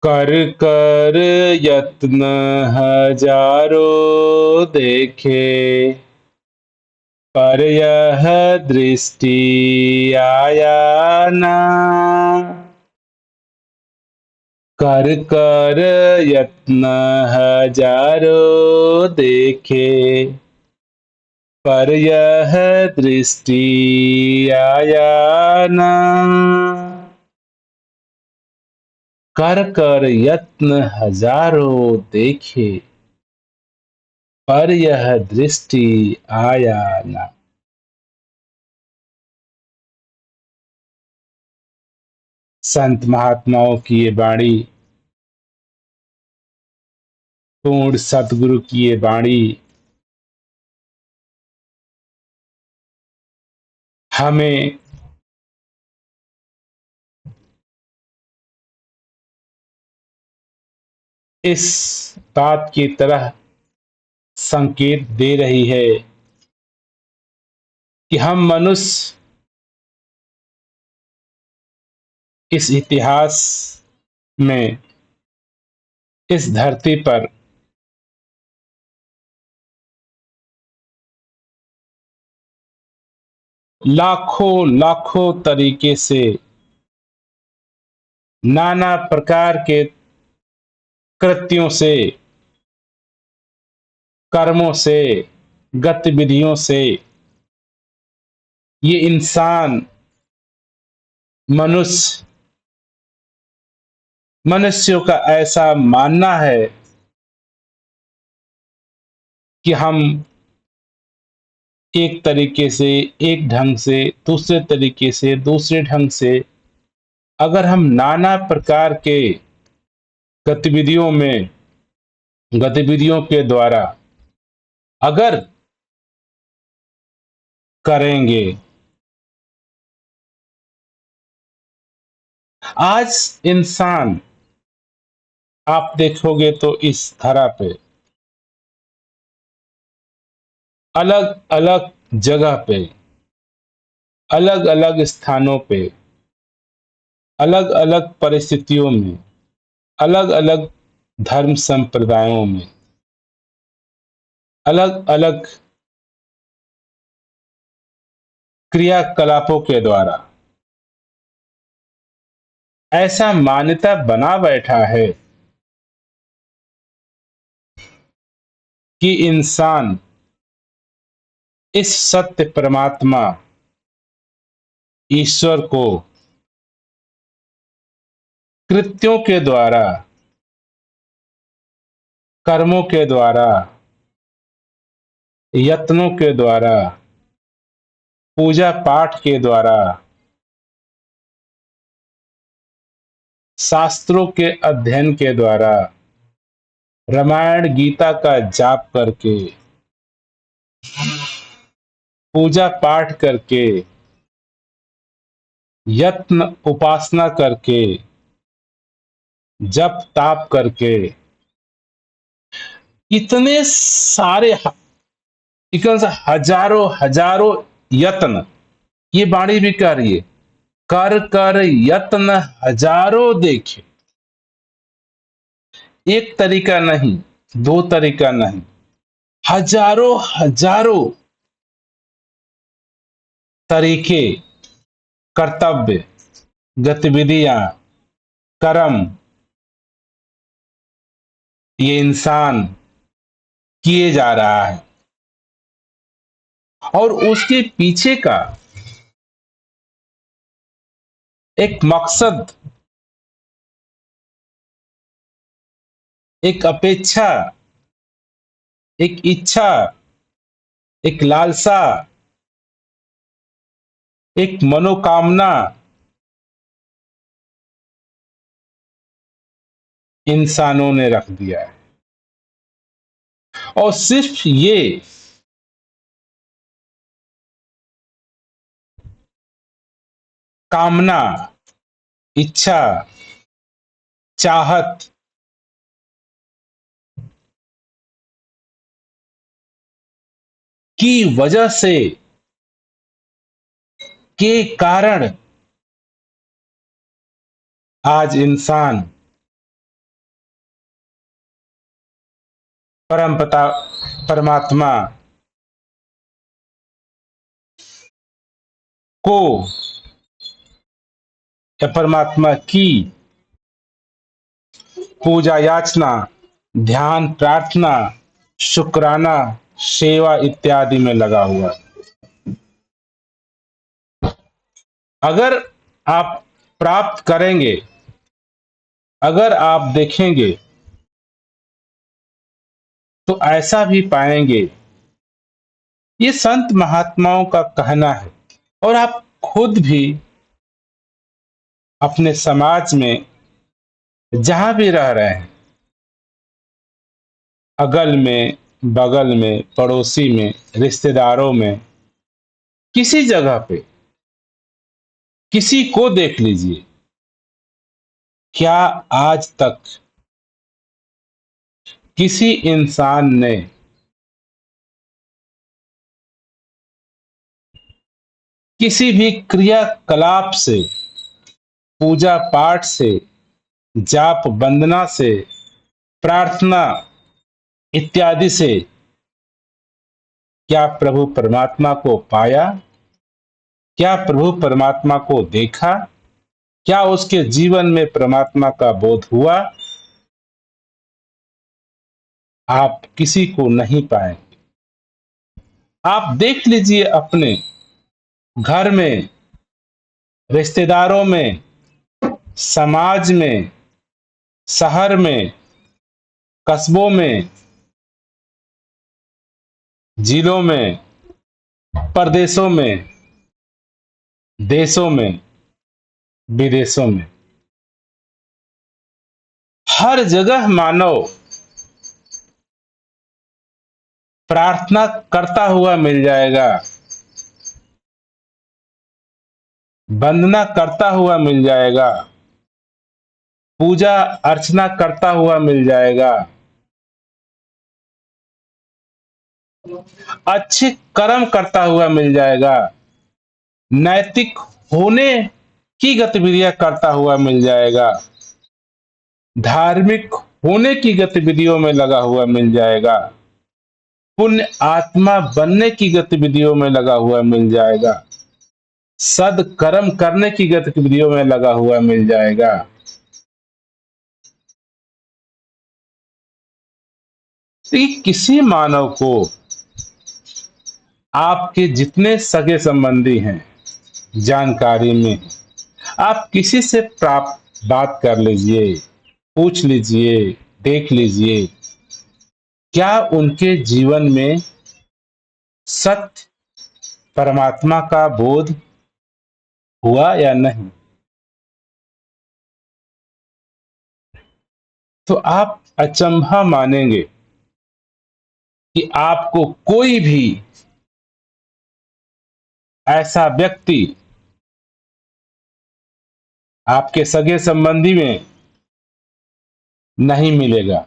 कर कर यत्न हजारों देखे, पर यह दृष्टि आया ना। कर कर यत्न हजारों देखे, पर यह दृष्टि आया ना। कर कर यत्न हजारों देखे, पर यह दृष्टि आया ना। संत महात्माओं की ये वाणी, पूर्ण सतगुरु की ये वाणी हमें इस बात की तरह संकेत दे रही है कि हम मनुष्य इस इतिहास में, इस धरती पर लाखों लाखों तरीके से, नाना प्रकार के कृत्यों से, कर्मों से, गतिविधियों से ये इंसान, मनुष्य, मनुष्यों का ऐसा मानना है कि हम एक तरीके से, एक ढंग से, दूसरे तरीके से, दूसरे ढंग से, अगर हम नाना प्रकार के गतिविधियों में, गतिविधियों के द्वारा अगर करेंगे, आज इंसान आप देखोगे तो इस धरा पे अलग अलग जगह पे, अलग अलग स्थानों पे, अलग अलग परिस्थितियों में, अलग अलग धर्म संप्रदायों में, अलग अलग क्रियाकलापों के द्वारा ऐसा मान्यता बना बैठा है कि इंसान इस सत्य परमात्मा ईश्वर को कृत्यों के द्वारा, कर्मों के द्वारा, यत्नों के द्वारा, पूजा पाठ के द्वारा, शास्त्रों के अध्ययन के द्वारा, रामायण गीता का जाप करके, पूजा पाठ करके, यत्न उपासना करके, जप ताप करके, इतने सारे इतने से हजारों हजारों यत्न, ये वाणी भी कह रही है, कर कर यत्न हजारों देखे। एक तरीका नहीं, दो तरीका नहीं, हजारों हजारों तरीके, कर्तव्य, गतिविधियां, कर्म ये इंसान किए जा रहा है और उसके पीछे का एक मकसद, एक अपेक्षा, एक इच्छा, एक लालसा, एक मनोकामना इंसानों ने रख दिया है। और सिर्फ ये कामना, इच्छा, चाहत की वजह से के कारण आज इंसान परमपिता परमात्मा को या परमात्मा की पूजा याचना, ध्यान, प्रार्थना, शुक्राना, सेवा इत्यादि में लगा हुआ है। अगर आप प्राप्त करेंगे, अगर आप देखेंगे तो ऐसा भी पाएंगे। ये संत महात्माओं का कहना है और आप खुद भी अपने समाज में जहां भी रह रहे हैं, अगल में, बगल में, पड़ोसी में, रिश्तेदारों में, किसी जगह पे किसी को देख लीजिए, क्या आज तक किसी इंसान ने किसी भी क्रियाकलाप से, पूजा पाठ से, जाप वंदना से, प्रार्थना इत्यादि से क्या प्रभु परमात्मा को पाया? क्या प्रभु परमात्मा को देखा? क्या उसके जीवन में परमात्मा का बोध हुआ? आप किसी को नहीं पाए। आप देख लीजिए अपने घर में, रिश्तेदारों में, समाज में, शहर में, कस्बों में, जिलों में, प्रदेशों में, देशों में, विदेशों में, हर जगह मानव प्रार्थना करता हुआ मिल जाएगा, वंदना करता हुआ मिल जाएगा, पूजा अर्चना करता हुआ मिल जाएगा, अच्छे कर्म करता हुआ मिल जाएगा, नैतिक होने की गतिविधियां करता हुआ मिल जाएगा, धार्मिक होने की गतिविधियों में लगा हुआ मिल जाएगा, पुण्य आत्मा बनने की गतिविधियों में लगा हुआ मिल जाएगा, सदकर्म करने की गतिविधियों में लगा हुआ मिल जाएगा। किसी मानव को आपके जितने सगे संबंधी हैं जानकारी में, आप किसी से प्राप्त बात कर लीजिए, पूछ लीजिए, देख लीजिए, क्या उनके जीवन में सत्य परमात्मा का बोध हुआ या नहीं? तो आप अचंभा मानेंगे कि आपको कोई भी ऐसा व्यक्ति आपके सगे संबंधी में नहीं मिलेगा।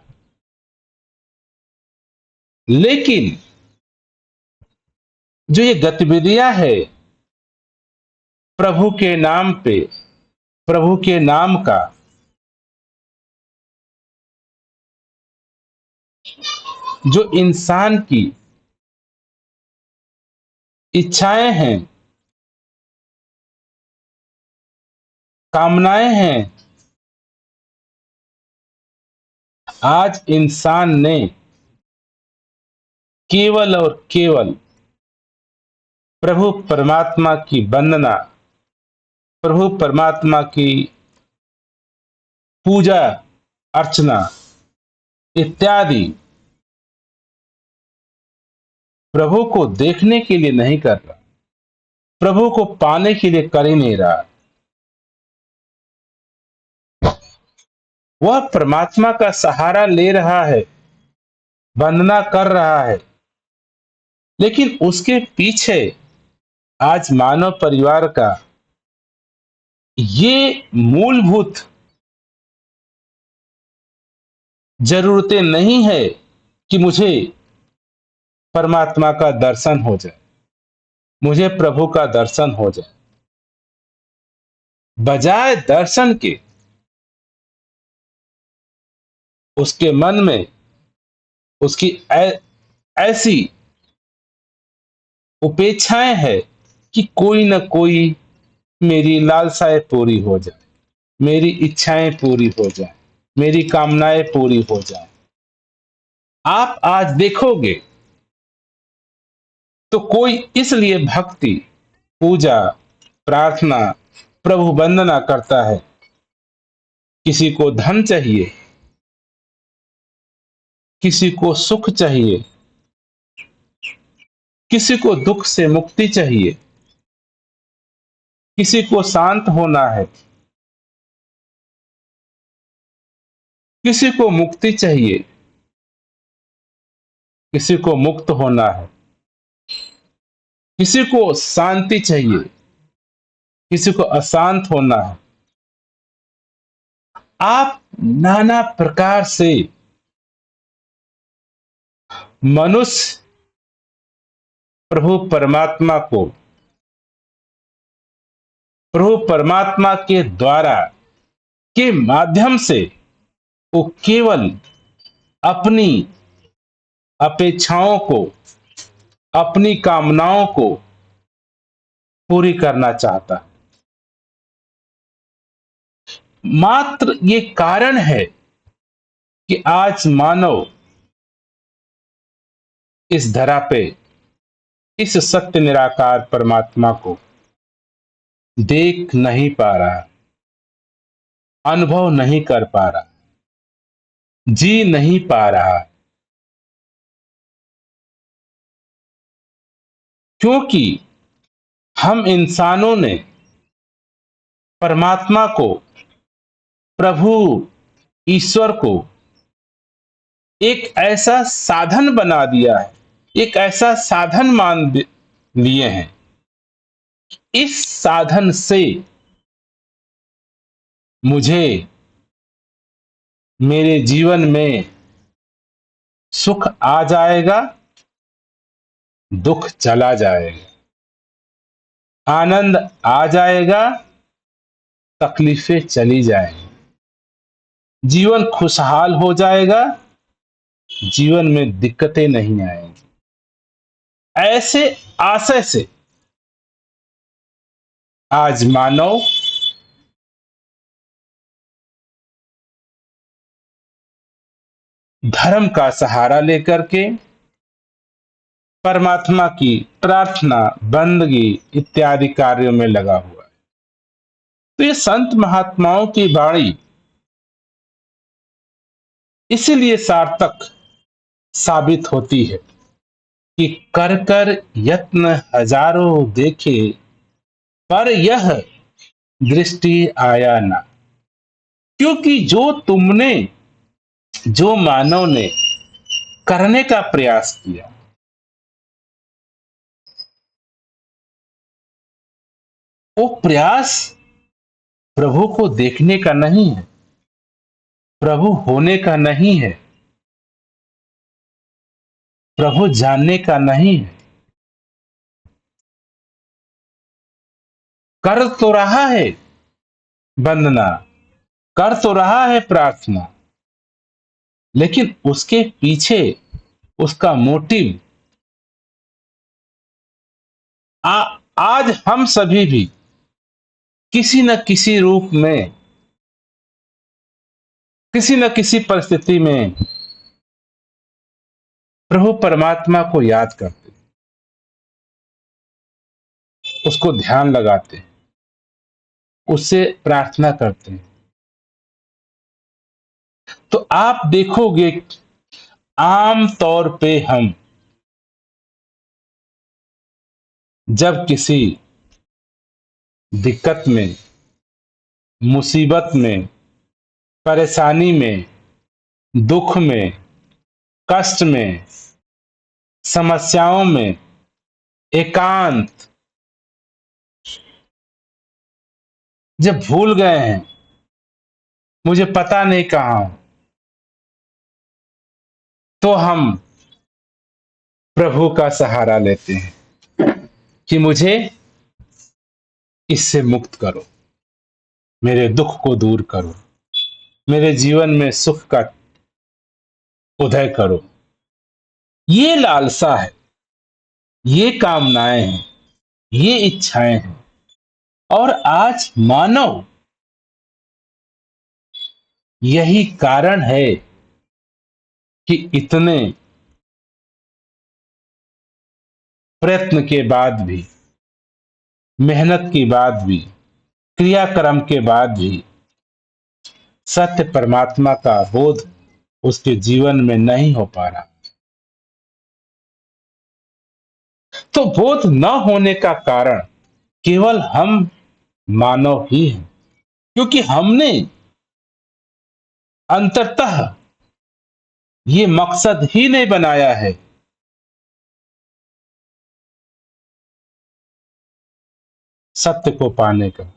लेकिन जो ये गतिविधियां है प्रभु के नाम पे, प्रभु के नाम का, जो इंसान की इच्छाएं हैं, कामनाएं हैं, आज इंसान ने केवल और केवल प्रभु परमात्मा की वंदना, प्रभु परमात्मा की पूजा अर्चना इत्यादि प्रभु को देखने के लिए नहीं कर रहा, प्रभु को पाने के लिए कर ही नहीं रहा। वह परमात्मा का सहारा ले रहा है, वंदना कर रहा है, लेकिन उसके पीछे आज मानव परिवार का ये मूलभूत जरूरतें नहीं है कि मुझे परमात्मा का दर्शन हो जाए, मुझे प्रभु का दर्शन हो जाए। बजाय दर्शन के उसके मन में उसकी ऐसी उपेक्षाएं है कि कोई ना कोई मेरी लालसाएं पूरी हो जाए, मेरी इच्छाएं पूरी हो जाए, मेरी कामनाएं पूरी हो जाए। आप आज देखोगे तो कोई इसलिए भक्ति, पूजा, प्रार्थना, प्रभु वंदना करता है। किसी को धन चाहिए, किसी को सुख चाहिए, किसी को दुख से मुक्ति चाहिए, किसी को शांत होना है, किसी को मुक्ति चाहिए, किसी को मुक्त होना है, किसी को शांति चाहिए, किसी को अशांत होना है। आप नाना प्रकार से मनुष्य प्रभु परमात्मा को, प्रभु परमात्मा के द्वारा, के माध्यम से वो केवल अपनी अपेक्षाओं को, अपनी कामनाओं को पूरी करना चाहता है। मात्र ये कारण है कि आज मानव इस धरा पे इस सत्य निराकार परमात्मा को देख नहीं पा रहा, अनुभव नहीं कर पा रहा, जी नहीं पा रहा, क्योंकि हम इंसानों ने परमात्मा को, प्रभु ईश्वर को एक ऐसा साधन बना दिया है, एक ऐसा साधन मान लिए हैं। इस साधन से मुझे मेरे जीवन में सुख आ जाएगा, दुख चला जाएगा, आनंद आ जाएगा, तकलीफें चली जाएंगी, जीवन खुशहाल हो जाएगा, जीवन में दिक्कतें नहीं आएंगी। ऐसे आशय से आज मानव धर्म का सहारा लेकर के परमात्मा की प्रार्थना, बंदगी इत्यादि कार्यों में लगा हुआ है। तो ये संत महात्माओं की वाणी इसीलिए सार्थक साबित होती है कि कर कर यत्न हजारों देखे, पर यह दृष्टि आया ना। क्योंकि जो तुमने, जो मानव ने करने का प्रयास किया, वो प्रयास प्रभु को देखने का नहीं है, प्रभु होने का नहीं है, प्रभु जानने का नहीं है। कर तो रहा है वंदना, कर तो रहा है प्रार्थना, लेकिन उसके पीछे उसका मोटिव आज हम सभी भी किसी न किसी रूप में, किसी न किसी परिस्थिति में प्रभु परमात्मा को याद करते, उसको ध्यान लगाते, उससे प्रार्थना करते हैं। तो आप देखोगे आम तौर पे हम जब किसी दिक्कत में, मुसीबत में, परेशानी में, दुख में, कष्ट में, समस्याओं में, एकांत, जब भूल गए हैं मुझे पता नहीं कहां हूं, तो हम प्रभु का सहारा लेते हैं कि मुझे इससे मुक्त करो, मेरे दुख को दूर करो, मेरे जीवन में सुख का उदय करो। ये लालसा है, ये कामनाएं हैं, ये इच्छाएं हैं। और आज मानव यही कारण है कि इतने प्रयत्न के बाद भी, मेहनत के बाद भी, क्रियाक्रम के बाद भी सत्य परमात्मा का बोध उसके जीवन में नहीं हो पा रहा। तो बोध न होने का कारण केवल हम मानव ही हैं, क्योंकि हमने अंततः ये मकसद ही नहीं बनाया है सत्य को पाने का।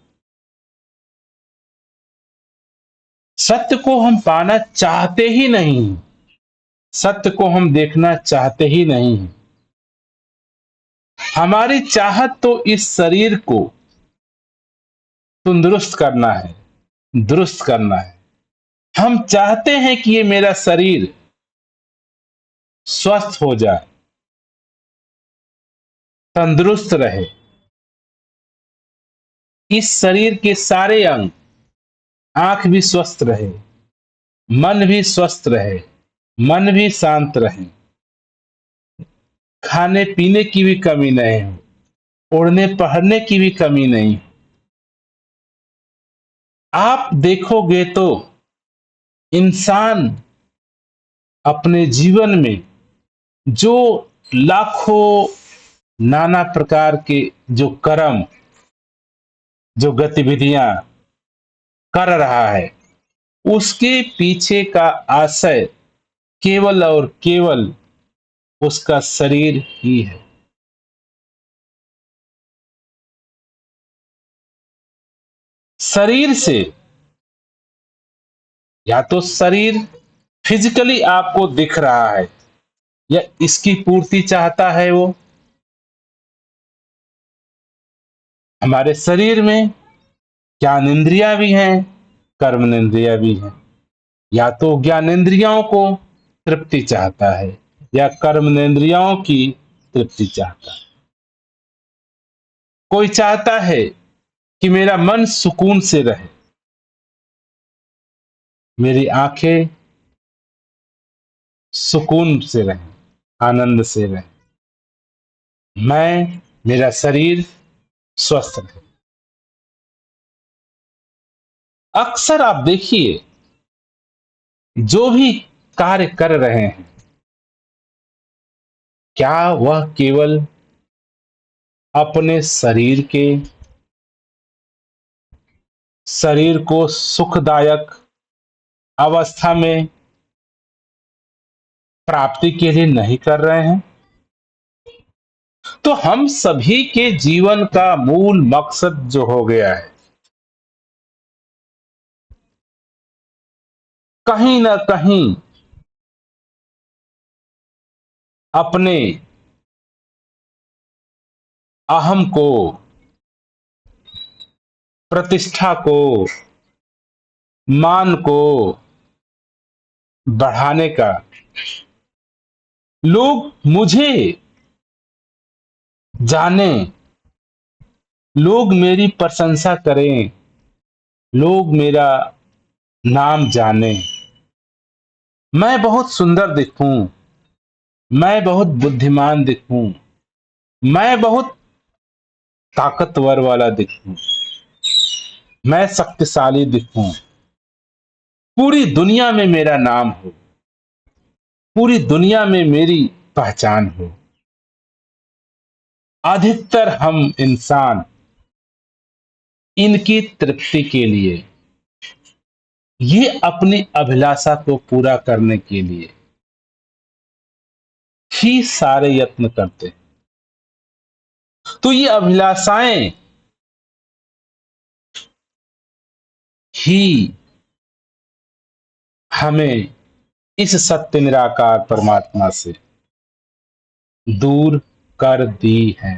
सत्य को हम पाना चाहते ही नहीं, सत्य को हम देखना चाहते ही नहीं। हमारी चाहत तो इस शरीर को तंदुरुस्त करना है, दुरुस्त करना है। हम चाहते हैं कि ये मेरा शरीर स्वस्थ हो जाए, तंदुरुस्त रहे, इस शरीर के सारे अंग, आंख भी स्वस्थ रहे, मन भी स्वस्थ रहे, मन भी शांत रहे, खाने पीने की भी कमी नहीं हो, ओढ़ने पहनने की भी कमी नहीं। आप देखोगे तो इंसान अपने जीवन में जो लाखों नाना प्रकार के जो कर्म, जो गतिविधियां कर रहा है, उसके पीछे का आशय केवल और केवल उसका शरीर ही है। शरीर से, या तो शरीर फिजिकली आपको दिख रहा है, या इसकी पूर्ति चाहता है वो। हमारे शरीर में ज्ञानेंद्रियां भी हैं, कर्मेंद्रियां भी हैं। या तो ज्ञानेंद्रियों को तृप्ति चाहता है, या कर्मेंद्रियों की तृप्ति चाहता है। कोई चाहता है कि मेरा मन सुकून से रहे, मेरी आंखें सुकून से रहे, आनंद से रहे, मेरा शरीर स्वस्थ रहे। अक्सर आप देखिए, जो भी कार्य कर रहे हैं, क्या वह केवल अपने शरीर को सुखदायक अवस्था में प्राप्ति के लिए नहीं कर रहे हैं? तो हम सभी के जीवन का मूल मकसद जो हो गया है, कहीं ना कहीं अपने अहम को, प्रतिष्ठा को, मान को बढ़ाने का, लोग मुझे जाने, लोग मेरी प्रशंसा करें, लोग मेरा नाम जाने, मैं बहुत सुंदर दिखूं, मैं बहुत बुद्धिमान दिखूं, मैं बहुत ताकतवर वाला दिखूं, मैं शक्तिशाली दिखूं, पूरी दुनिया में मेरा नाम हो, पूरी दुनिया में मेरी पहचान हो। अधिकतर हम इंसान इनकी तृप्ति के लिए, ये अपनी अभिलाषा को पूरा करने के लिए ही सारे यत्न करते हैं। तो ये अभिलाषाएं ही हमें इस सत्य निराकार परमात्मा से दूर कर दी है।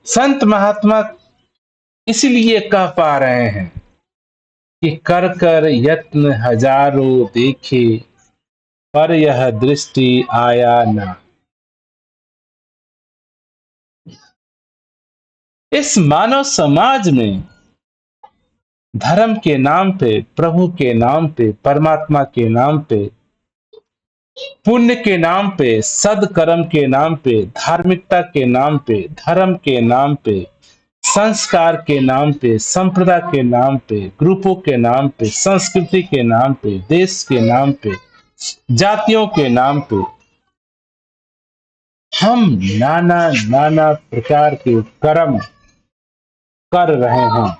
संत महात्मा इसलिए कह पा रहे हैं कि कर कर यत्न हजारों देखे, पर यह दृष्टि आया ना। इस मानव समाज में धर्म के नाम पे, प्रभु के नाम पे, परमात्मा के नाम पे, पुण्य के नाम पे, सदकर्म के नाम पे, धार्मिकता के नाम पे, धर्म के नाम पे, संस्कार के नाम पे, संप्रदाय के नाम पे, ग्रुपों के नाम पे, संस्कृति के नाम पे, देश के नाम पे, जातियों के नाम पे हम नाना नाना प्रकार के कर्म कर रहे हैं।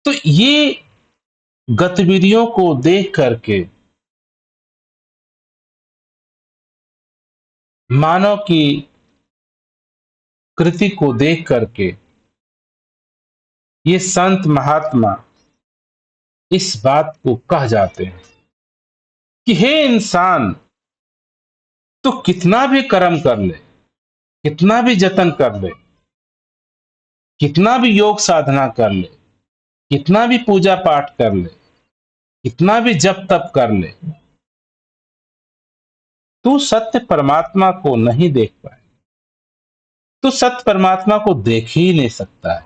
तो ये गतिविधियों को देख करके मानव की कृति को देख करके ये संत महात्मा इस बात को कह जाते हैं कि हे इंसान, तो कितना भी कर्म कर ले, कितना भी जतन कर ले, कितना भी योग साधना कर ले, कितना भी पूजा पाठ कर ले, कितना भी जप तप कर ले, तू सत्य परमात्मा को नहीं देख पाए। तू सत्य परमात्मा को देख ही नहीं सकता है।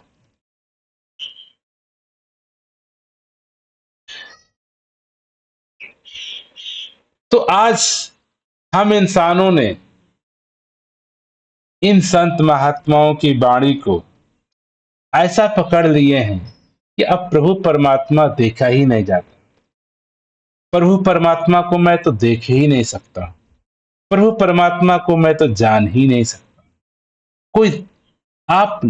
तो आज हम इंसानों ने इन संत महात्माओं की वाणी को ऐसा पकड़ लिए हैं कि अब प्रभु परमात्मा देखा ही नहीं जाता। प्रभु परमात्मा को मैं तो देख ही नहीं सकता। प्रभु परमात्मा को मैं तो जान ही नहीं सकता। कोई आप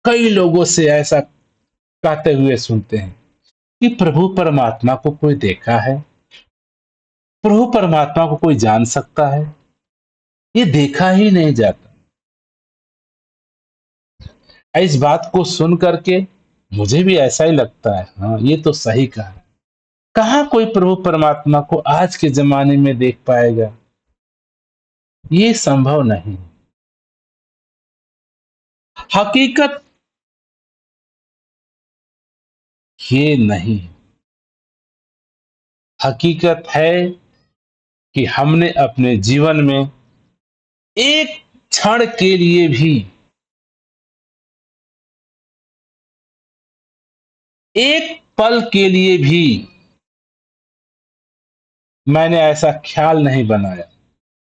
कई लोगों से ऐसा कहते हुए सुनते हैं कि प्रभु परमात्मा को कोई देखा है, प्रभु परमात्मा को कोई जान सकता है, ये देखा ही नहीं जाता। इस बात को सुन करके मुझे भी ऐसा ही लगता है, हाँ ये तो सही कहा। कहाँ कोई प्रभु परमात्मा को आज के जमाने में देख पाएगा? ये संभव नहीं। हकीकत ये नहीं। हकीकत है कि हमने अपने जीवन में एक क्षण के लिए भी, एक पल के लिए भी मैंने ऐसा ख्याल नहीं बनाया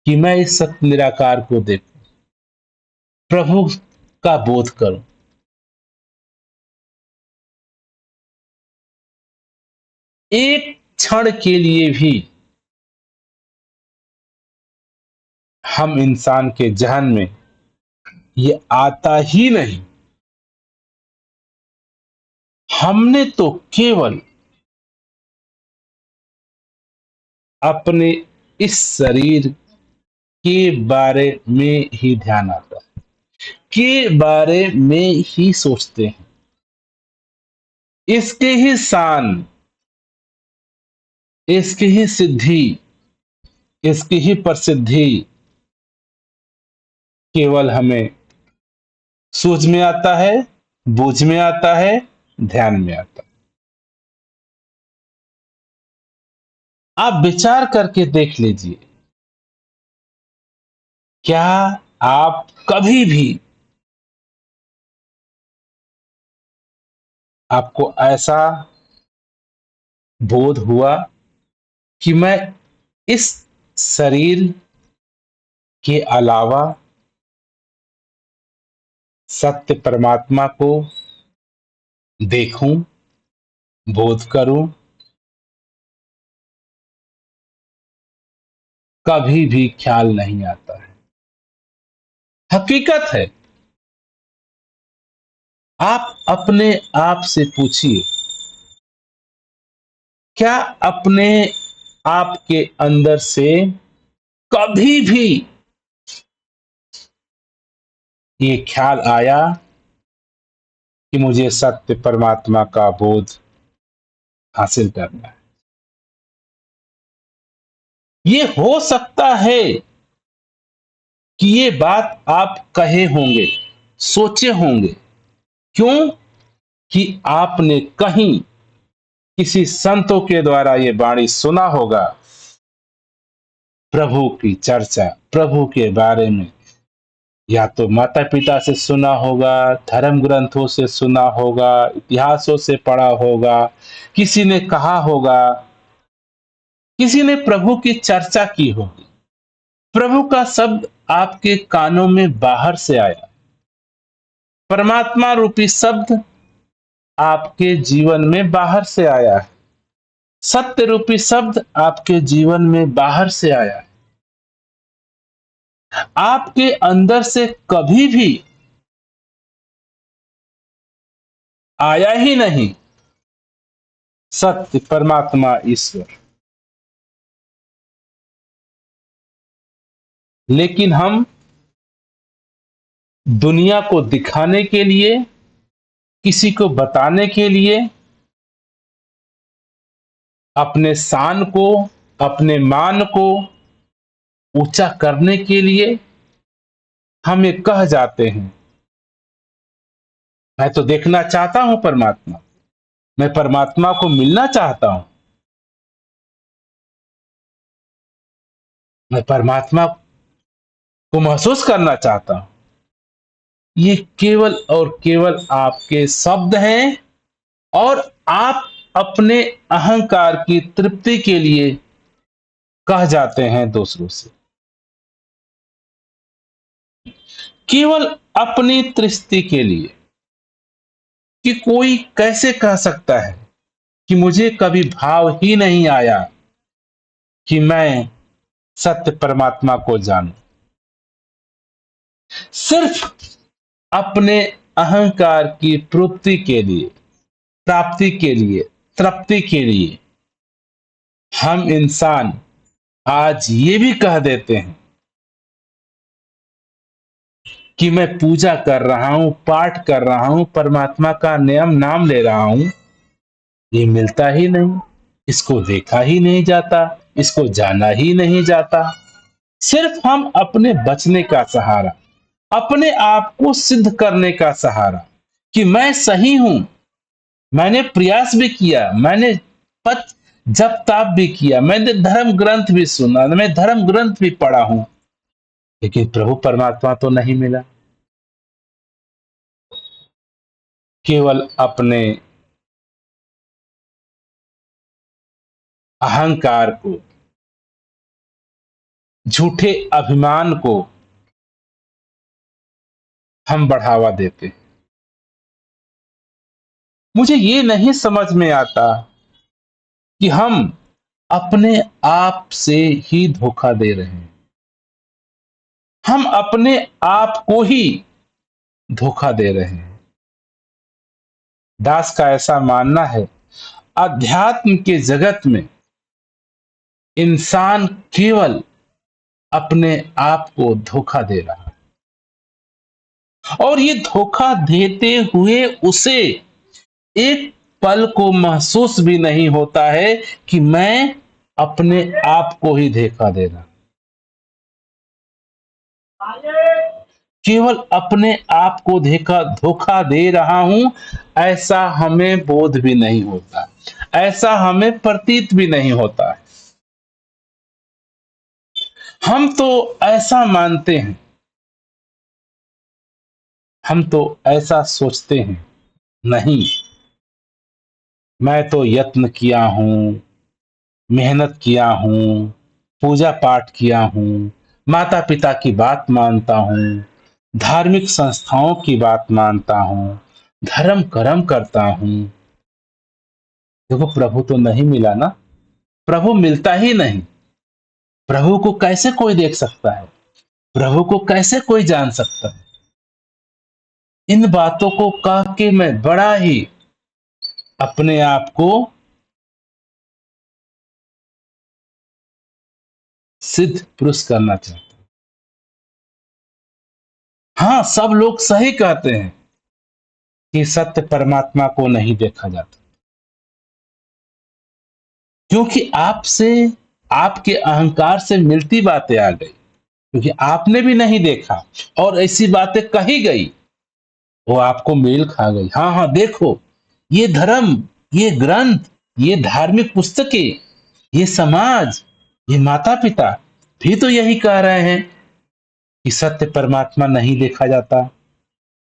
कि मैं इस सत्य निराकार को देखूं, प्रभु का बोध करूं। एक क्षण के लिए भी हम इंसान के जहन में ये आता ही नहीं। हमने तो केवल अपने इस शरीर के बारे में ही ध्यान आता है, के बारे में ही सोचते हैं, इसके ही शान, इसकी ही सिद्धि, इसकी ही प्रसिद्धि केवल हमें सूझ में आता है, बूझ में आता है, ध्यान में आता है। आप विचार करके देख लीजिए, क्या आप कभी भी आपको ऐसा बोध हुआ कि मैं इस शरीर के अलावा सत्य परमात्मा को देखूं, बोध करूं? कभी भी ख्याल नहीं आता है। हकीकत है, आप अपने आप से पूछिए, क्या अपने आप के अंदर से कभी भी ये ख्याल आया कि मुझे सत्य परमात्मा का बोध हासिल करना है। ये हो सकता है कि ये बात आप कहे होंगे, सोचे होंगे। क्यों? कि आपने कहीं किसी संतों के द्वारा ये वाणी सुना होगा, प्रभु की चर्चा, प्रभु के बारे में, या तो माता पिता से सुना होगा, धर्म ग्रंथों से सुना होगा, इतिहासों से पढ़ा होगा, किसी ने कहा होगा, किसी ने प्रभु की चर्चा की होगी। प्रभु का शब्द आपके कानों में बाहर से आया। परमात्मा रूपी शब्द आपके जीवन में बाहर से आया है। सत्य रूपी शब्द आपके जीवन में बाहर से आया है। आपके अंदर से कभी भी आया ही नहीं सत्य परमात्मा ईश्वर। लेकिन हम दुनिया को दिखाने के लिए, किसी को बताने के लिए, अपने शान को, अपने मान को ऊंचा करने के लिए हम ये कह जाते हैं, मैं तो देखना चाहता हूं परमात्मा, मैं परमात्मा को मिलना चाहता हूं, मैं परमात्मा को महसूस करना चाहता हूं। ये केवल और केवल आपके शब्द हैं और आप अपने अहंकार की तृप्ति के लिए कह जाते हैं दूसरों से। केवल अपनी तृष्टि के लिए कि कोई कैसे कह सकता है कि मुझे कभी भाव ही नहीं आया कि मैं सत्य परमात्मा को जानूं। सिर्फ अपने अहंकार की पूर्ति के लिए, प्राप्ति के लिए, तृप्ति के लिए हम इंसान आज ये भी कह देते हैं कि मैं पूजा कर रहा हूं, पाठ कर रहा हूं, परमात्मा का नियम नाम ले रहा हूं, ये मिलता ही नहीं, इसको देखा ही नहीं जाता, इसको जाना ही नहीं जाता। सिर्फ हम अपने बचने का सहारा, अपने आप को सिद्ध करने का सहारा कि मैं सही हूं, मैंने प्रयास भी किया, मैंने पथ जप ताप भी किया, मैंने धर्म ग्रंथ भी सुना, मैं धर्म ग्रंथ भी पढ़ा हूं, लेकिन प्रभु परमात्मा तो नहीं मिला। केवल अपने अहंकार को, झूठे अभिमान को हम बढ़ावा देते हैं। मुझे ये नहीं समझ में आता कि हम अपने आप से ही धोखा दे रहे हैं, हम अपने आप को ही धोखा दे रहे हैं। दास का ऐसा मानना है, अध्यात्म के जगत में इंसान केवल अपने आप को धोखा दे रहा है और ये धोखा देते हुए उसे एक पल को महसूस भी नहीं होता है कि मैं अपने आप को ही धोखा दे रहा, केवल अपने आप को धोखा दे रहा हूं, ऐसा हमें बोध भी नहीं होता, ऐसा हमें प्रतीत भी नहीं होता है। हम तो ऐसा मानते हैं, हम तो ऐसा सोचते हैं, नहीं, मैं तो यत्न किया हूं, मेहनत किया हूं, पूजा पाठ किया हूं, माता पिता की बात मानता हूं, धार्मिक संस्थाओं की बात मानता हूं, धर्म कर्म करता हूं। देखो प्रभु तो नहीं मिला ना, प्रभु मिलता ही नहीं। प्रभु को कैसे कोई देख सकता है, प्रभु को कैसे कोई जान सकता है। इन बातों को कह के मैं बड़ा ही अपने आप को सिद्ध पुरुष करना चाहता हूं। हाँ, सब लोग सही कहते हैं, कि सत्य परमात्मा को नहीं देखा जाता, क्योंकि आपसे, आपके अहंकार से मिलती बातें आ गई, क्योंकि आपने भी नहीं देखा और ऐसी बातें कही गई, वो आपको मेल खा गई। हाँ हाँ, देखो, ये धर्म, ये ग्रंथ, ये धार्मिक पुस्तकें, ये समाज, ये माता पिता भी तो यही कह रहे हैं कि सत्य परमात्मा नहीं देखा जाता,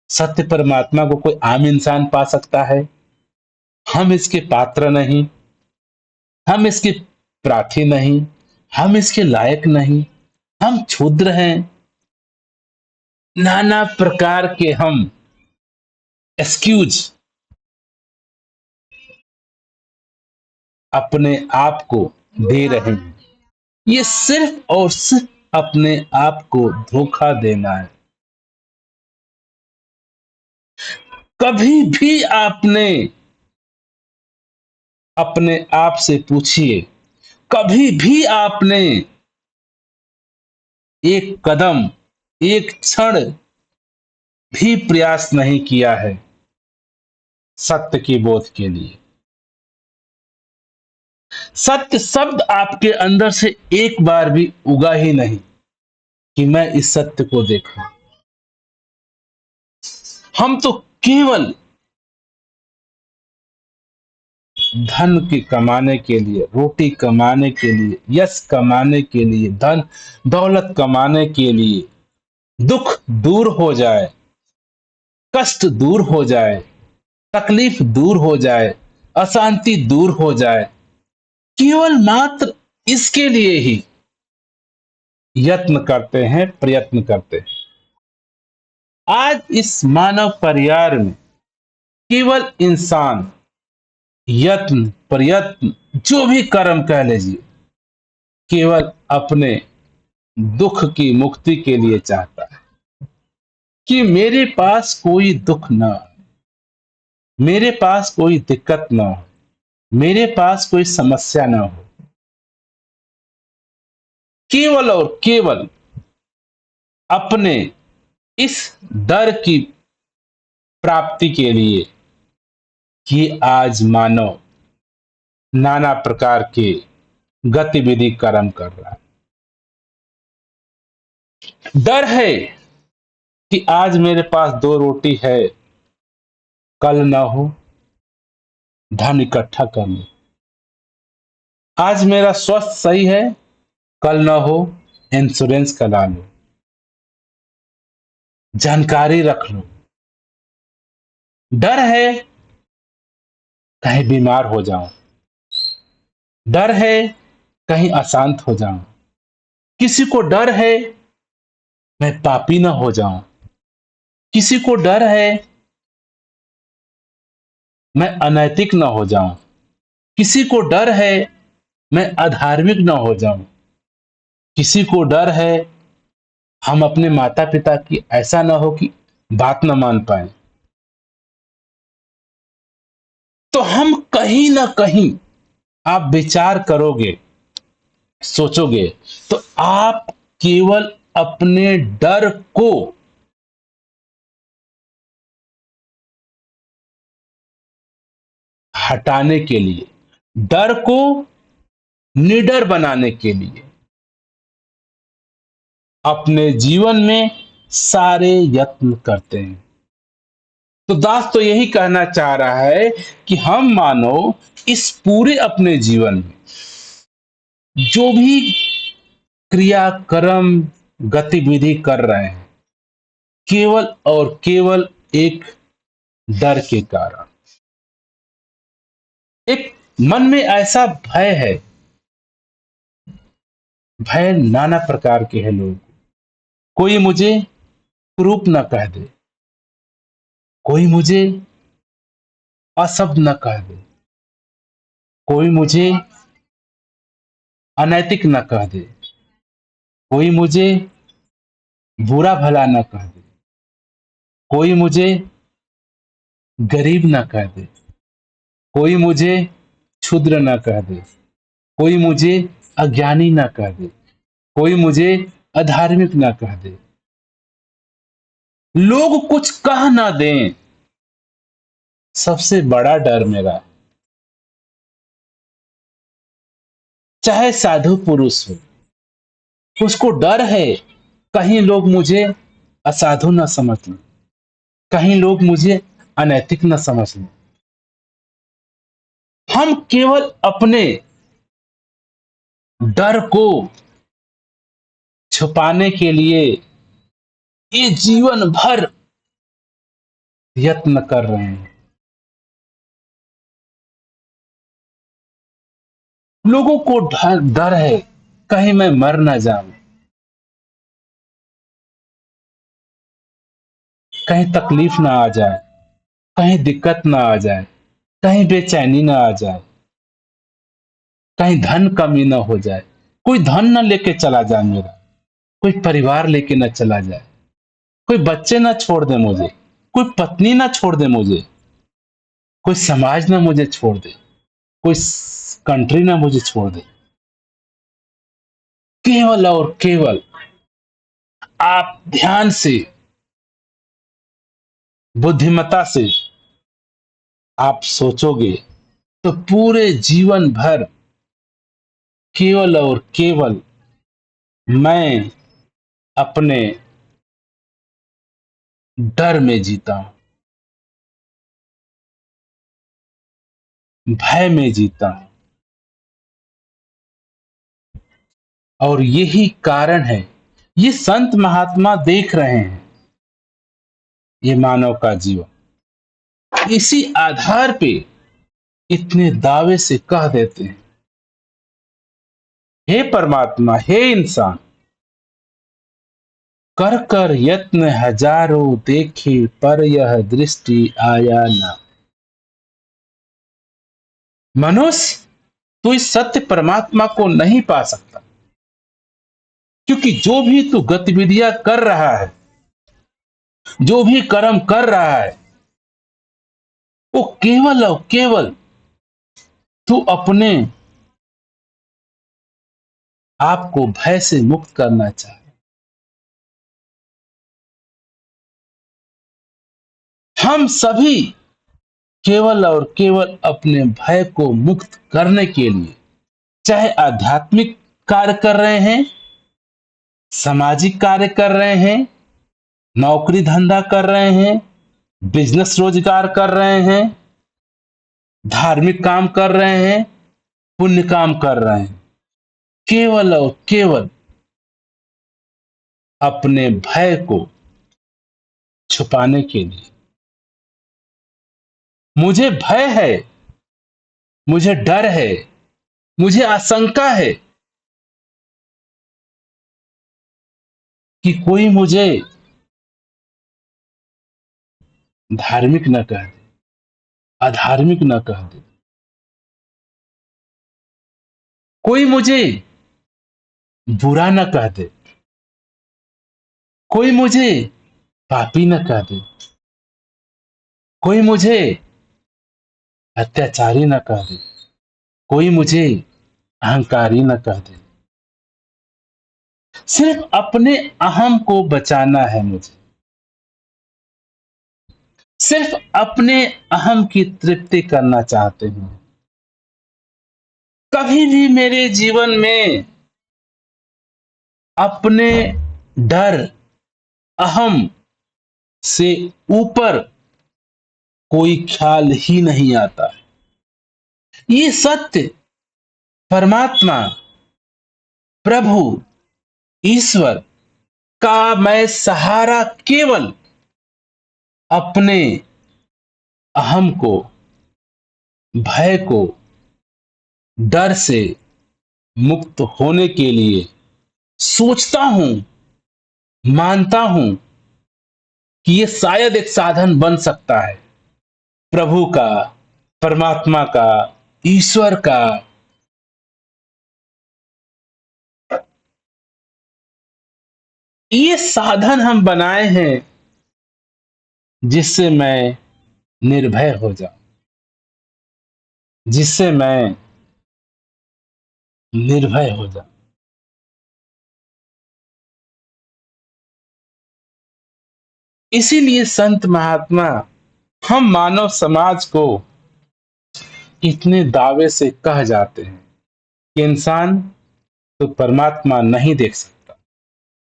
सत्य परमात्मा को कोई आम इंसान पा सकता है, हम इसके पात्र नहीं, हम इसके प्रार्थी नहीं, हम इसके लायक नहीं, हम क्षुद्र हैं। नाना प्रकार के हम एक्सक्यूज अपने आप को दे रहे हैं। ये सिर्फ और सिर्फ अपने आप को धोखा देना है। कभी भी आपने अपने आप से पूछिए, कभी भी आपने एक कदम, एक क्षण भी प्रयास नहीं किया है सत्य की बोध के लिए। सत्य शब्द आपके अंदर से एक बार भी उगा ही नहीं कि मैं इस सत्य को देखूं। हम तो केवल धन की कमाने के लिए, रोटी कमाने के लिए, यश कमाने के लिए, धन दौलत कमाने के लिए, दुख दूर हो जाए, कष्ट दूर हो जाए, तकलीफ दूर हो जाए, अशांति दूर हो जाए, केवल मात्र इसके लिए ही यत्न करते हैं, प्रयत्न करते हैं। आज इस मानव परिवार में केवल इंसान यत्न, प्रयत्न, जो भी कर्म कह लीजिए, केवल अपने दुख की मुक्ति के लिए चाहता है कि मेरे पास कोई दुख ना हो, मेरे पास कोई दिक्कत ना हो, मेरे पास कोई समस्या ना हो। केवल और केवल अपने इस डर की प्राप्ति के लिए कि आज मानव नाना प्रकार के गतिविधि कर्म कर रहा है। डर है कि आज मेरे पास दो रोटी है, कल ना हो, धन इकट्ठा कर लो। आज मेरा स्वास्थ्य सही है, कल ना हो, इंश्योरेंस करा लो, जानकारी रख लो। डर है कहीं बीमार हो जाऊं, डर है कहीं अशांत हो जाऊं, किसी को डर है मैं पापी ना हो जाऊं, किसी को डर है मैं अनैतिक ना हो जाऊं, किसी को डर है मैं अधार्मिक ना हो जाऊं, किसी को डर है हम अपने माता पिता की ऐसा ना हो कि बात ना मान पाए। तो हम कहीं ना कहीं, आप विचार करोगे, सोचोगे, तो आप केवल अपने डर को हटाने के लिए, डर को निडर बनाने के लिए अपने जीवन में सारे यत्न करते हैं। तो दास तो यही कहना चाह रहा है कि हम मानो इस पूरे अपने जीवन में जो भी क्रिया कर्म गतिविधि कर रहे हैं, केवल और केवल एक डर के कारण। एक मन में ऐसा भय है, भय नाना प्रकार के हैं लोग। कोई मुझे कुरूप न कह दे, कोई मुझे अशब्द न कह दे, कोई मुझे अनैतिक न कह दे, कोई मुझे बुरा भला न कह दे, कोई मुझे गरीब न कह दे, कोई मुझे क्षुद्र न कह दे, कोई मुझे अज्ञानी न कह दे, कोई मुझे अधार्मिक न कह दे। लोग कुछ कह ना दें, सबसे बड़ा डर मेरा, चाहे साधु पुरुष हो, उसको डर है कहीं लोग मुझे असाधु न समझ लें, कहीं लोग मुझे अनैतिक न समझ लें। हम केवल अपने डर को छुपाने के लिए ये जीवन भर यत्न कर रहे हैं। लोगों को डर डर है कहीं मैं मर ना जाऊं, कहीं तकलीफ ना आ जाए, कहीं दिक्कत ना आ जाए, कहीं बेचैनी ना आ जाए, कहीं धन कमी ना हो जाए, कोई धन ना लेके चला जाए मेरा, कोई परिवार लेके ना चला जाए, कोई बच्चे ना छोड़ दे मुझे, कोई पत्नी ना छोड़ दे मुझे, कोई समाज ना मुझे छोड़ दे, कोई कंट्री ना मुझे छोड़ दे। केवल और केवल आप ध्यान से, बुद्धिमत्ता से आप सोचोगे तो पूरे जीवन भर केवल और केवल मैं अपने डर में जीता हूं, भय में जीता हूं। और यही कारण है, ये संत महात्मा देख रहे हैं ये मानव का जीवन, इसी आधार पे इतने दावे से कह देते हैं, हे परमात्मा, हे इंसान, कर कर यत्न हजारों देखे पर यह दृष्टि आया ना। मनुष्य तो इस सत्य परमात्मा को नहीं पा सकता, क्योंकि जो भी तू गतिविधियां कर रहा है, जो भी कर्म कर रहा है, वो केवल और केवल तू अपने आप को भय से मुक्त करना चाहे। हम सभी केवल और केवल अपने भय को मुक्त करने के लिए चाहे आध्यात्मिक कार्य कर रहे हैं, सामाजिक कार्य कर रहे हैं, नौकरी धंधा कर रहे हैं, बिजनेस रोजगार कर रहे हैं, धार्मिक काम कर रहे हैं, पुण्य काम कर रहे हैं, केवल और केवल अपने भय को छुपाने के लिए। मुझे भय है, मुझे डर है, मुझे आशंका है कि कोई मुझे धार्मिक न कह दे, अधार्मिक न कह दे, कोई मुझे बुरा न कह दे, कोई मुझे पापी न कह दे, कोई मुझे अत्याचारी न कह दे, कोई मुझे अहंकारी न कह दे। सिर्फ अपने अहम को बचाना है मुझे, सिर्फ अपने अहम की तृप्ति करना चाहते हैं। कभी भी मेरे जीवन में अपने डर, अहम से ऊपर कोई ख्याल ही नहीं आता। ये सत्य परमात्मा, प्रभु, ईश्वर का मैं सहारा केवल अपने अहम को, भय को, डर से मुक्त होने के लिए सोचता हूं, मानता हूं कि ये शायद एक साधन बन सकता है प्रभु का, परमात्मा का, ईश्वर का। ये साधन हम बनाए हैं जिससे मैं निर्भय हो जाऊं, जिससे मैं निर्भय हो जाऊं। इसीलिए संत महात्मा हम मानव समाज को इतने दावे से कह जाते हैं कि इंसान तो परमात्मा नहीं देख सकता,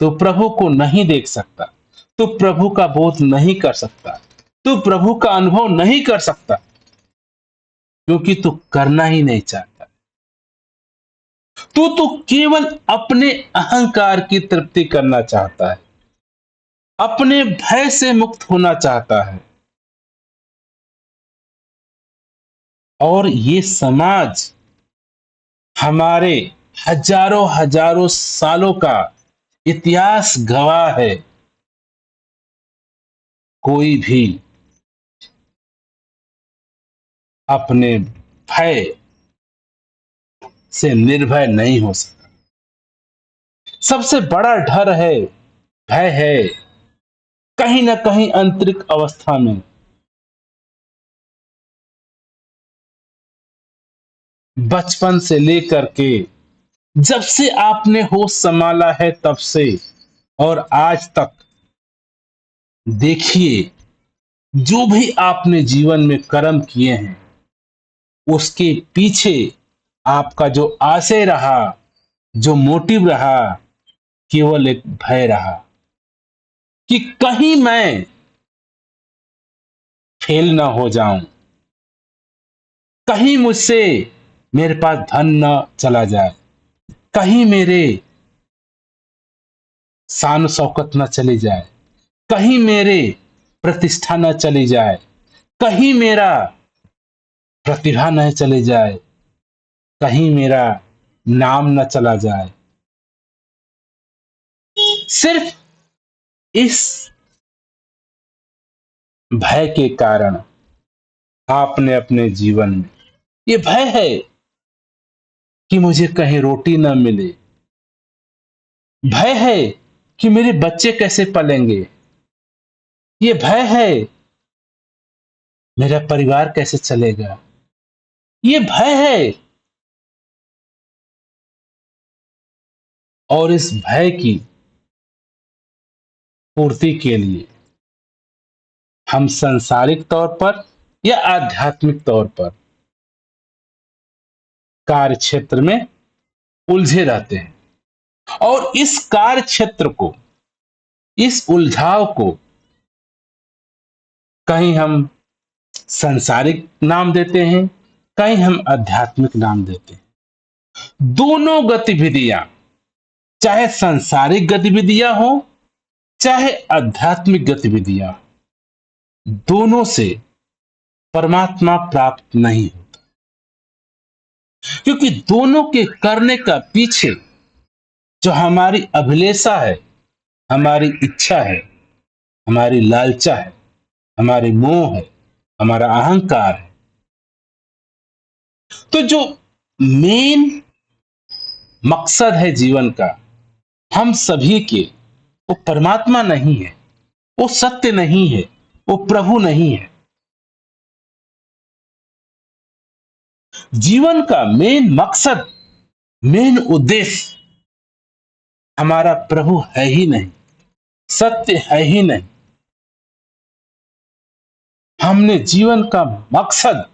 तो प्रभु को नहीं देख सकता, तो प्रभु का बोध नहीं कर सकता, तो प्रभु का अनुभव नहीं कर सकता, क्योंकि तू करना ही नहीं चाहता। तू तो केवल अपने अहंकार की तृप्ति करना चाहता है, अपने भय से मुक्त होना चाहता है। और ये समाज हमारे हजारों हजारों सालों का इतिहास गवाह है। कोई भी अपने भय से निर्भय नहीं हो सका। सबसे बड़ा डर है, भय है, कहीं ना कहीं आंतरिक अवस्था में बचपन से लेकर के जब से आपने होश संभाला है तब से और आज तक देखिए, जो भी आपने जीवन में कर्म किए हैं उसके पीछे आपका जो आशय रहा, जो मोटिव रहा, केवल एक भय रहा कि कहीं मैं फेल ना हो जाऊं, कहीं मुझसे मेरे पास धन न चला जाए, कहीं मेरे शान शौकत न चली जाए, कहीं मेरे प्रतिष्ठा न चली जाए, कहीं मेरा प्रतिभा न चली जाए, कहीं मेरा नाम न चला जाए। सिर्फ इस भय के कारण आपने अपने जीवन में, ये भय है कि मुझे कहीं रोटी न मिले, भय है कि मेरे बच्चे कैसे पलेंगे, ये भय है मेरा परिवार कैसे चलेगा, ये भय है। और इस भय की पूर्ति के लिए हम सांसारिक तौर पर या आध्यात्मिक तौर पर कार्य क्षेत्र में उलझे रहते हैं। और इस कार्य क्षेत्र को, इस उलझाव को कहीं हम सांसारिक नाम देते हैं, कहीं हम आध्यात्मिक नाम देते हैं। दोनों गतिविधियां, चाहे सांसारिक गतिविधियां हो चाहे आध्यात्मिक गतिविधियां, दोनों से परमात्मा प्राप्त नहीं होता, क्योंकि दोनों के करने का पीछे जो हमारी अभिलाषा है, हमारी इच्छा है, हमारी लालसा है, हमारी मोह है, हमारा अहंकार है। तो जो मेन मकसद है जीवन का हम सभी के, वो परमात्मा नहीं है, वो सत्य नहीं है, वो प्रभु नहीं है। जीवन का मेन मकसद, मेन उद्देश्य हमारा प्रभु है ही नहीं, सत्य है ही नहीं। हमने जीवन का मकसद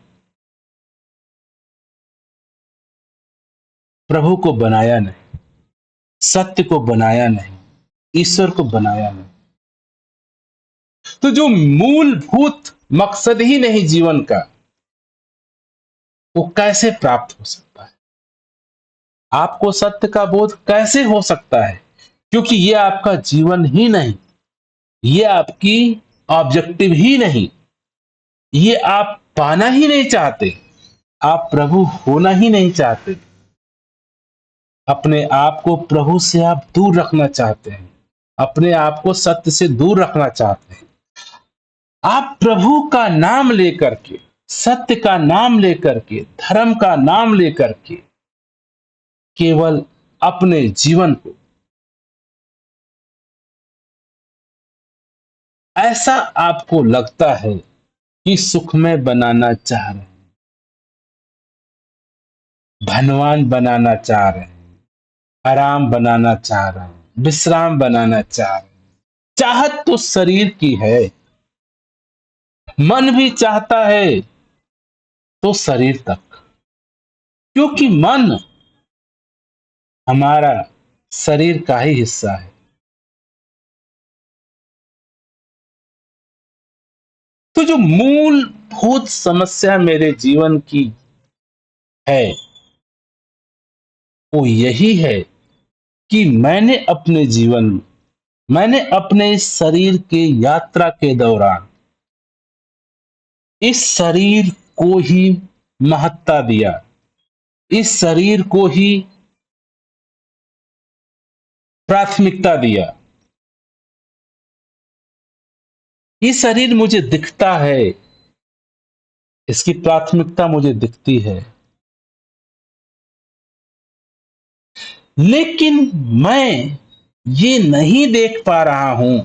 प्रभु को बनाया नहीं, सत्य को बनाया नहीं, ईश्वर को बनाया नहीं। तो जो मूलभूत मकसद ही नहीं जीवन का, वो कैसे प्राप्त हो सकता है? आपको सत्य का बोध कैसे हो सकता है? क्योंकि ये आपका जीवन ही नहीं, ये आपकी ऑब्जेक्टिव ही नहीं, ये आप पाना ही नहीं चाहते, आप प्रभु होना ही नहीं चाहते। अपने आप को प्रभु से आप दूर रखना चाहते हैं, अपने आप को सत्य से दूर रखना चाहते हैं। आप प्रभु का नाम लेकर के, सत्य का नाम लेकर के, धर्म का नाम लेकर के केवल अपने जीवन को ऐसा आपको लगता है कि सुखमय बनाना चाह रहे हैं, धनवान बनाना चाह रहे हैं, आराम बनाना चाह रहे हैं, विश्राम बनाना चाह रहे हैं। चाहत तो शरीर की है, मन भी चाहता है तो शरीर तक, क्योंकि मन हमारा शरीर का ही हिस्सा है। तो जो मूलभूत समस्या मेरे जीवन की है वो यही है कि मैंने अपने इस शरीर के यात्रा के दौरान इस शरीर को ही महत्ता दिया, इस शरीर को ही प्राथमिकता दिया। ये शरीर मुझे दिखता है, इसकी प्राथमिकता मुझे दिखती है, लेकिन मैं ये नहीं देख पा रहा हूं।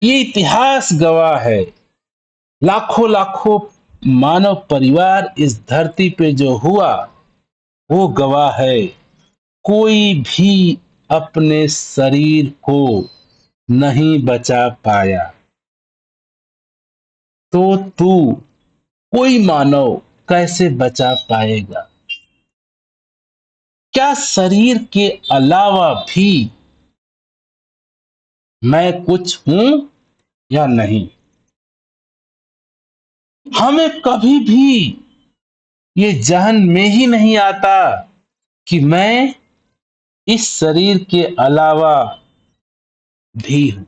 ये इतिहास गवाह है, लाखों लाखों मानव परिवार इस धरती पे जो हुआ वो गवाह है। कोई भी अपने शरीर को नहीं बचा पाया। तो तू, कोई मानव कैसे बचा पाएगा? क्या शरीर के अलावा भी मैं कुछ हूं या नहीं? हमें कभी भी ये जहन में ही नहीं आता कि मैं इस शरीर के अलावा भी हूं।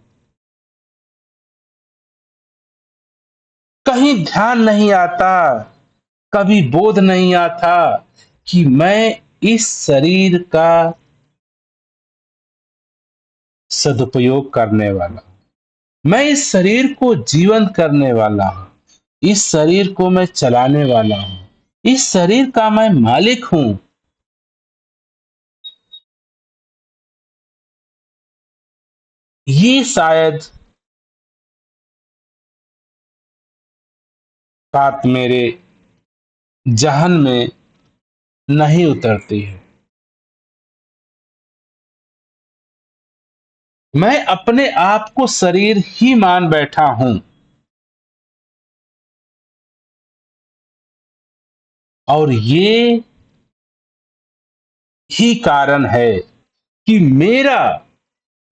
कहीं ध्यान नहीं आता, कभी बोध नहीं आता कि मैं इस शरीर का सदुपयोग करने वाला हूं। मैं इस शरीर को जीवंत करने वाला हूं। इस शरीर को मैं चलाने वाला हूं। इस शरीर का मैं मालिक हूं। ये शायद बात मेरे जहन में नहीं उतरती है। मैं अपने आप को शरीर ही मान बैठा हूं, और ये ही कारण है कि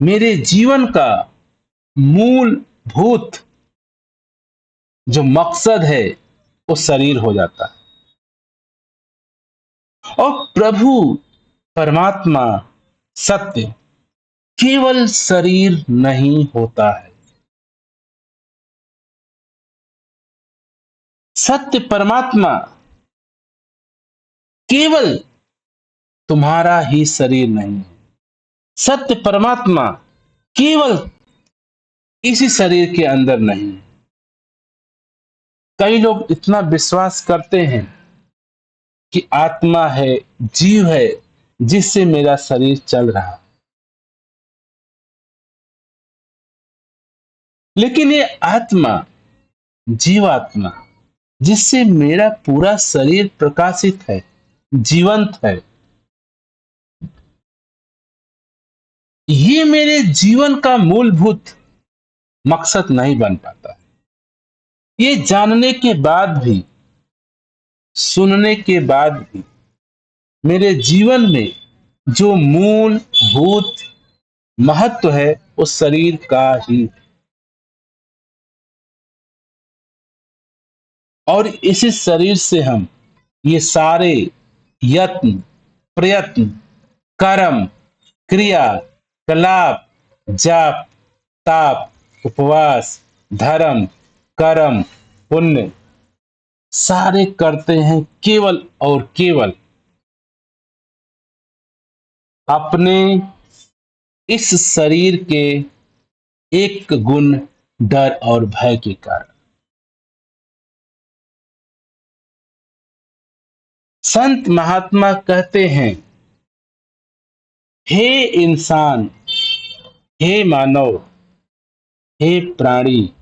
मेरे जीवन का मूलभूत जो मकसद है वो शरीर हो जाता है। और प्रभु परमात्मा सत्य केवल शरीर नहीं होता है। सत्य परमात्मा केवल तुम्हारा ही शरीर नहीं है। सत्य परमात्मा केवल इसी शरीर के अंदर नहीं है। कई लोग इतना विश्वास करते हैं कि आत्मा है, जीव है, जिससे मेरा शरीर चल रहा है। लेकिन ये आत्मा, जीवात्मा, जिससे मेरा पूरा शरीर प्रकाशित है, जीवंत है, ये मेरे जीवन का मूलभूत मकसद नहीं बन पाता। ये जानने के बाद भी, सुनने के बाद भी मेरे जीवन में जो मूलभूत महत्व है उस शरीर का ही, और इसी शरीर से हम ये सारे यत्न, प्रयत्न, कर्म, क्रिया, कलाप, जाप, ताप, उपवास, धर्म, कर्म, पुण्य सारे करते हैं केवल और केवल अपने इस शरीर के एक गुण, डर और भय के कारण। संत महात्मा कहते हैं, हे इंसान, हे मानव, हे प्राणी,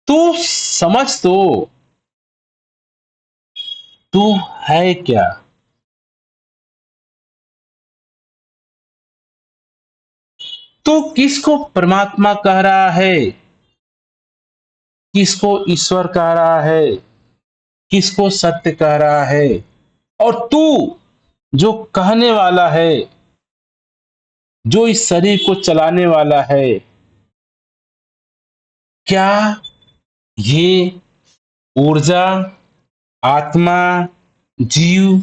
तू समझ तो, तू है क्या? तो किसको परमात्मा कह रहा है, किसको ईश्वर कह रहा है, किसको सत्य कह रहा है? और तू जो कहने वाला है, जो इस शरीर को चलाने वाला है, क्या ये ऊर्जा, आत्मा, जीव,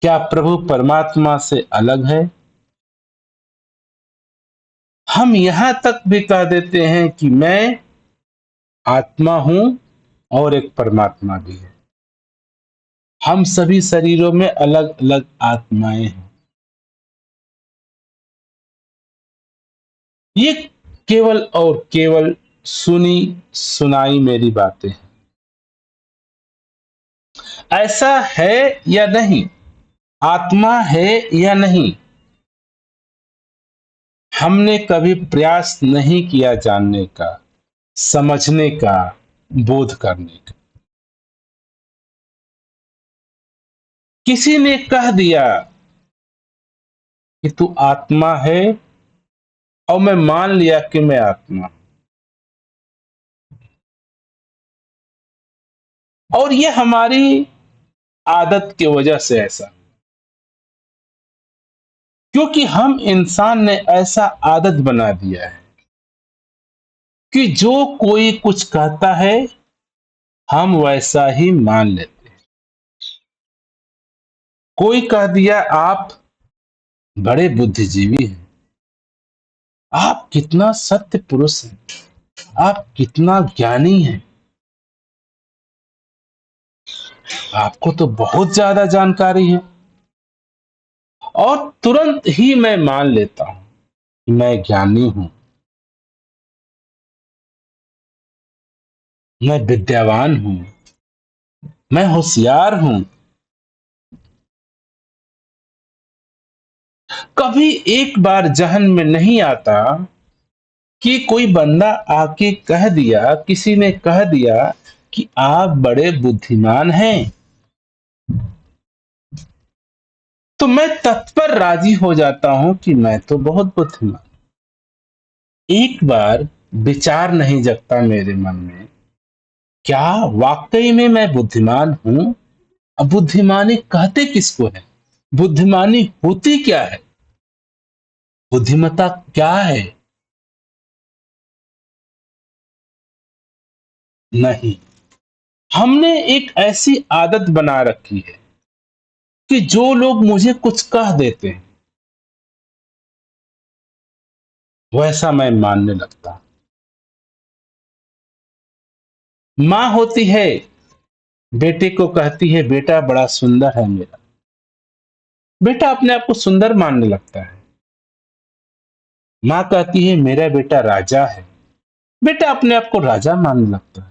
क्या प्रभु परमात्मा से अलग है? हम यहां तक भी कह देते हैं कि मैं आत्मा हूं और एक परमात्मा भी है। हम सभी शरीरों में अलग अलग आत्माएं हैं। ये केवल और केवल सुनी सुनाई मेरी बातें हैं। ऐसा है या नहीं, आत्मा है या नहीं, हमने कभी प्रयास नहीं किया जानने का, समझने का, बोध करने का। किसी ने कह दिया कि तू आत्मा है और मैं मान लिया कि मैं आत्मा हूं। और ये हमारी आदत की वजह से ऐसा, क्योंकि हम इंसान ने ऐसा आदत बना दिया है कि जो कोई कुछ कहता है हम वैसा ही मान लेते हैं। कोई कह दिया आप बड़े बुद्धिजीवी हैं, आप कितना सत्य पुरुष हैं, आप कितना ज्ञानी हैं, आपको तो बहुत ज्यादा जानकारी है। और तुरंत ही मैं मान लेता हूं कि मैं ज्ञानी हूं, मैं विद्यावान हूं, मैं होशियार हूं। कभी एक बार जहन में नहीं आता कि कोई बंदा आके कह दिया, किसी ने कह दिया कि आप बड़े बुद्धिमान हैं, तो मैं तत्पर राजी हो जाता हूं कि मैं तो बहुत बुद्धिमान। एक बार विचार नहीं जगता मेरे मन में, क्या वाकई में मैं बुद्धिमान हूं? अब बुद्धिमानी कहते किसको है? बुद्धिमानी होती क्या है? बुद्धिमत्ता क्या है? नहीं, हमने एक ऐसी आदत बना रखी है कि जो लोग मुझे कुछ कह देते हैं वैसा मैं मानने लगता। माँ होती है, बेटे को कहती है बेटा बड़ा सुंदर है मेरा, बेटा अपने आप को सुंदर मानने लगता है। माँ कहती है मेरा बेटा राजा है, बेटा अपने आप को राजा मानने लगता है।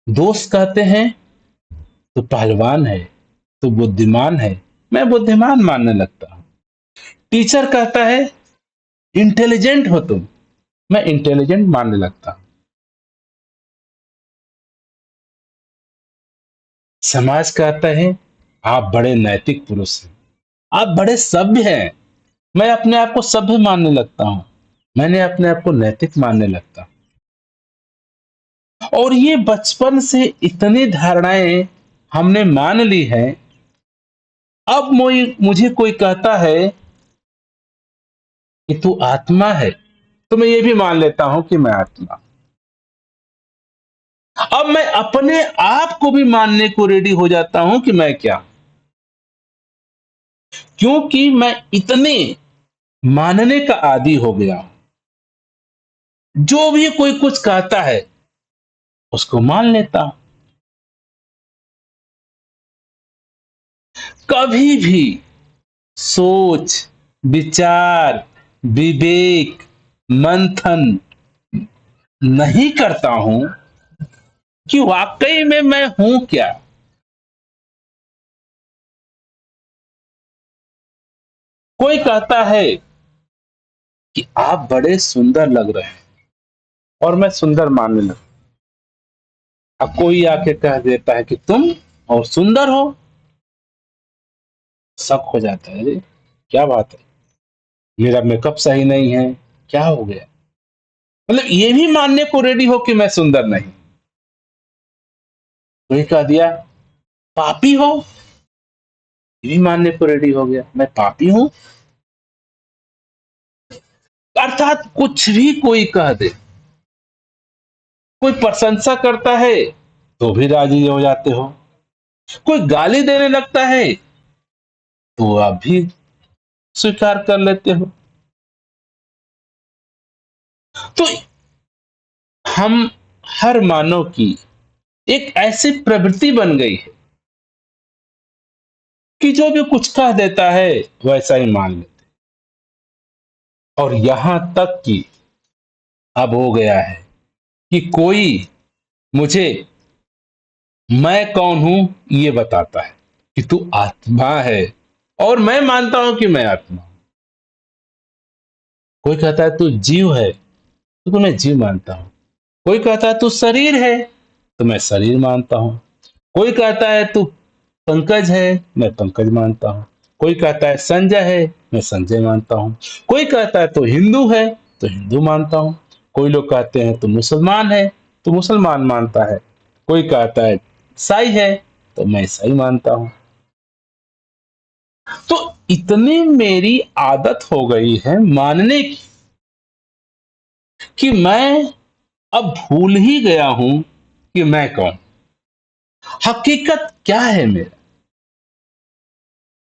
दोस्त कहते हैं तो पहलवान है, तो बुद्धिमान है, मैं बुद्धिमान मानने लगता हूं। टीचर कहता है इंटेलिजेंट हो तुम, मैं इंटेलिजेंट मानने लगता हूं। समाज कहता है आप बड़े नैतिक पुरुष हैं, आप बड़े सभ्य हैं, मैं अपने आप को सभ्य मानने लगता हूं, मैंने अपने आप को नैतिक मानने लगता हूं। और ये बचपन से इतनी धारणाएं हमने मान ली हैं। अब मुझे कोई कहता है कि तू आत्मा है, तो मैं ये भी मान लेता हूं कि मैं आत्मा। अब मैं अपने आप को भी मानने को रेडी हो जाता हूं कि मैं क्या, क्योंकि मैं इतने मानने का आदी हो गया हूं। जो भी कोई कुछ कहता है उसको मान लेता हूं। कभी भी सोच, विचार, विवेक, मंथन नहीं करता हूं कि वाकई में मैं हूं क्या। कोई कहता है कि आप बड़े सुंदर लग रहे हैं और मैं सुंदर मानने लगता। अब कोई आके कह देता है कि तुम और सुंदर हो, शक हो जाता है, अरे क्या बात है, मेरा मेकअप सही नहीं है, क्या हो गया? मतलब ये भी मानने को रेडी हो कि मैं सुंदर नहीं। कोई कह दिया पापी हो, ये भी मानने को रेडी हो गया, मैं पापी हूं। अर्थात कुछ भी कोई कह दे, कोई प्रशंसा करता है तो भी राजी हो जाते हो, कोई गाली देने लगता है तो आप भी स्वीकार कर लेते हो। तो हम हर मानव की एक ऐसी प्रवृत्ति बन गई है कि जो भी कुछ कह देता है वैसा ही मान लेते। और यहां तक कि अब हो गया है कि कोई मुझे मैं कौन हूं ये बताता है कि तू आत्मा है, और मैं मानता हूं कि मैं आत्मा हूं। कोई कहता है तू जीव है, तो मैं जीव मानता हूं। कोई कहता है तू शरीर है, तो मैं शरीर मानता हूं। कोई कहता है तू पंकज है, मैं पंकज मानता हूं। कोई कहता है संजय है, मैं संजय मानता हूं। कोई कहता है तू हिंदू है, तो हिंदू मानता हूं। कोई लोग कहते हैं तू मुसलमान है, तो मुसलमान मानता है। कोई कहता है ईसाई है, तो मैं ईसाई मानता हूं। तो इतनी मेरी आदत हो गई है मानने की कि मैं अब भूल ही गया हूं कि मैं कौन, हकीकत क्या है मेरा।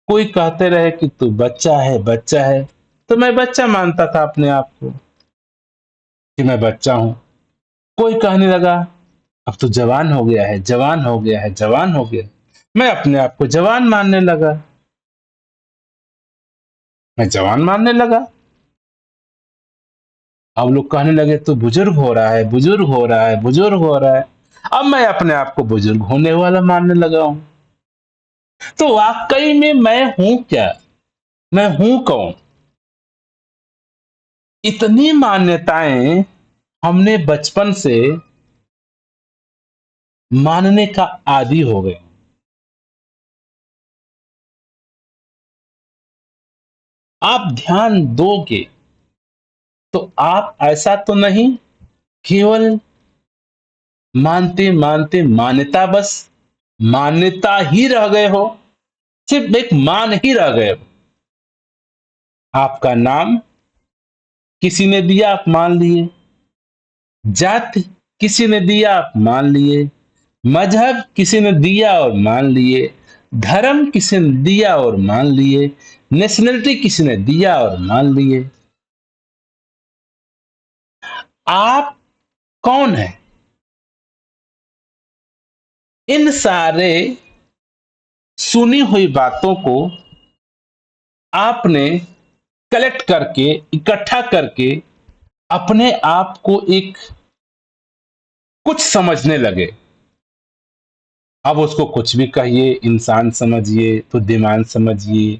कोई कहते रहे कि तू बच्चा है, बच्चा है, तो मैं बच्चा मानता था अपने आप को कि मैं बच्चा हूं। कोई कहने लगा अब तो जवान हो गया है, जवान हो गया है, जवान हो गया, मैं अपने आप को जवान मानने लगा। मैं जवान मानने लगा। अब लोग कहने लगे तू बुजुर्ग हो रहा है, बुजुर्ग हो रहा है, बुजुर्ग हो रहा है। अब मैं अपने आप को बुजुर्ग होने वाला मानने लगा हूं। तो वाकई में मैं हूं क्या? मैं हूं कौन? इतनी मान्यताएं हमने बचपन से मानने का आदी हो गए। आप ध्यान दोगे तो आप ऐसा तो नहीं केवल मानते मानते मान्यता, बस मान्यता ही रह गए हो, सिर्फ एक मान ही रह गए हो। आपका नाम किसी ने दिया, आप मान लिए। जात किसी ने दिया, आप मान लिए। मजहब किसी ने दिया और मान लिए। धर्म किसी ने दिया और मान लिए। नेशनलिटी किसी ने दिया और मान लिए। आप कौन है? इन सारे सुनी हुई बातों को आपने कलेक्ट करके, इकट्ठा करके अपने आप को एक कुछ समझने लगे। अब उसको कुछ भी कहिए, इंसान समझिए, बुद्धिमान समझिए,